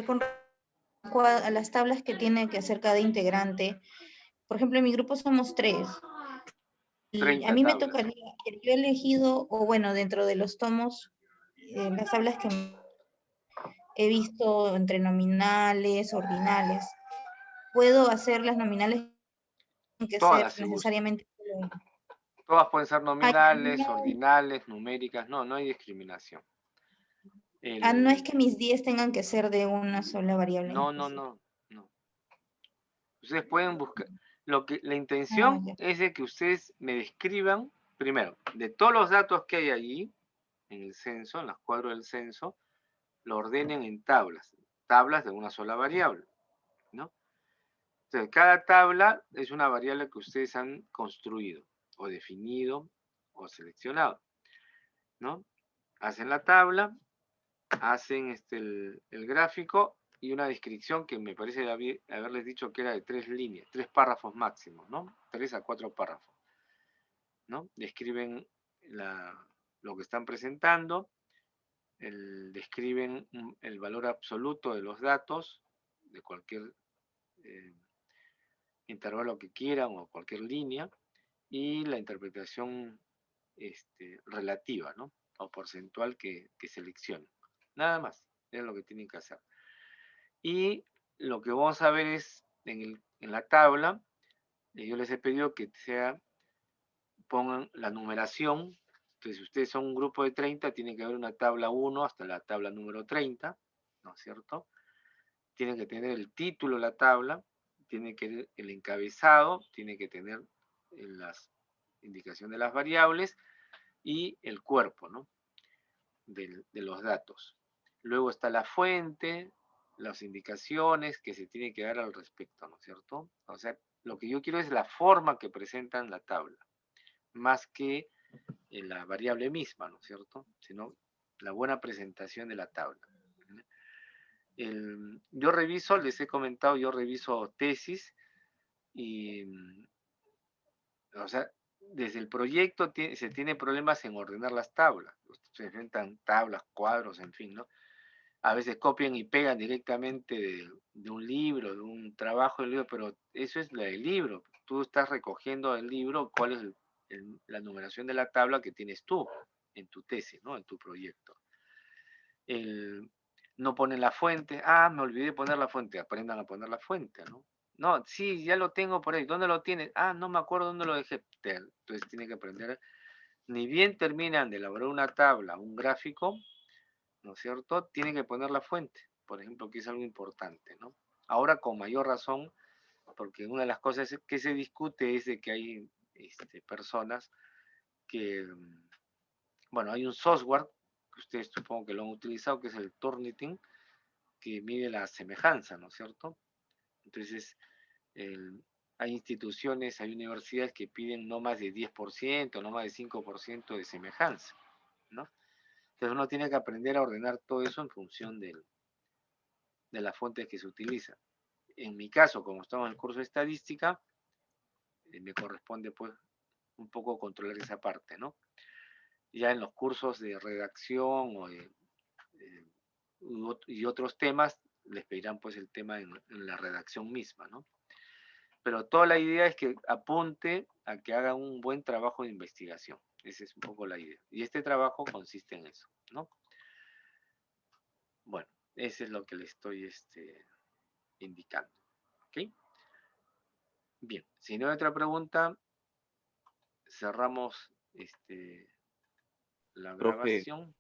Con respecto a las tablas que tiene que hacer cada integrante. Por ejemplo, en mi grupo somos 3. Y a 30 mí me tablas. tocaría, yo he elegido, o bueno, dentro de los tomos, las tablas que he visto entre nominales, ordinales. ¿Puedo hacer las nominales? Tienen que ser Todas, si gusta. necesariamente solo una. Todas pueden ser Ah, nominales, no, ordinales, numéricas. No hay discriminación. no es El, que mis 10 tengan que ser de una sola variable en no, específico. no. Ustedes pueden buscar. La intención ya. es de que ustedes me describan, primero, de todos los datos que hay allí, en el censo, en los cuadros del censo, lo ordenen en tablas de una sola variable, ¿no? Entonces, cada tabla es una variable que ustedes han construido, o definido, o seleccionado, ¿no? Hacen la tabla, hacen el gráfico y una descripción que me parece haberles dicho que era de 3 líneas, 3 párrafos máximos, ¿no? 3 a 4 párrafos, ¿no? Describen lo que están presentando, describen el valor absoluto de los datos, de cualquier intervalo que quieran o cualquier línea, y la interpretación relativa, ¿no? O porcentual que seleccionen. Nada más, es lo que tienen que hacer. Y lo que vamos a ver es, en la tabla, yo les he pedido que pongan la numeración. Entonces, si ustedes son un grupo de 30, tiene que haber una tabla 1 hasta la tabla número 30, ¿no es cierto? Tiene que tener el título de la tabla, tiene que tener el encabezado, tiene que tener las indicaciones de las variables y el cuerpo, ¿no? de los datos. Luego está la fuente, las indicaciones que se tiene que dar al respecto, ¿no es cierto? O sea, lo que yo quiero es la forma que presentan la tabla, más que la variable misma, ¿no es cierto? Sino la buena presentación de la tabla. Yo reviso, les he comentado, yo reviso tesis y, o sea, desde el proyecto se tiene problemas en ordenar las tablas. Se enfrentan tablas, cuadros, en fin, ¿no? A veces copian y pegan directamente de un libro, de un trabajo del libro, pero eso es del libro. Tú estás recogiendo del libro cuál es la numeración de la tabla que tienes tú en tu tesis, ¿no? En tu proyecto. No ponen la fuente. Ah, me olvidé poner la fuente. Aprendan a poner la fuente, ¿no? No, sí, ya lo tengo por ahí. ¿Dónde lo tienes? Ah, no me acuerdo dónde lo dejé. Entonces tienen que aprender. Ni bien terminan de elaborar una tabla, un gráfico, ¿no es cierto? Tienen que poner la fuente, por ejemplo, que es algo importante, ¿no? Ahora con mayor razón, porque una de las cosas que se discute es de que hay personas que, bueno, hay un software que ustedes supongo que lo han utilizado, que es el Turnitin, que mide la semejanza, ¿no es cierto? Entonces, hay instituciones, hay universidades que piden no más de 10%, no más de 5% de semejanza, ¿no? Entonces uno tiene que aprender a ordenar todo eso en función de las fuentes que se utilizan. En mi caso, como estamos en el curso de estadística, me corresponde pues un poco controlar esa parte, ¿no? Ya en los cursos de redacción y otros temas, les pedirán pues el tema en la redacción misma, ¿no? Pero toda la idea es que apunte a que haga un buen trabajo de investigación. Esa es un poco la idea. Y este trabajo consiste en eso, ¿no? Bueno, eso es lo que le estoy indicando. ¿Ok? Bien, si no hay otra pregunta, cerramos la Profe, grabación.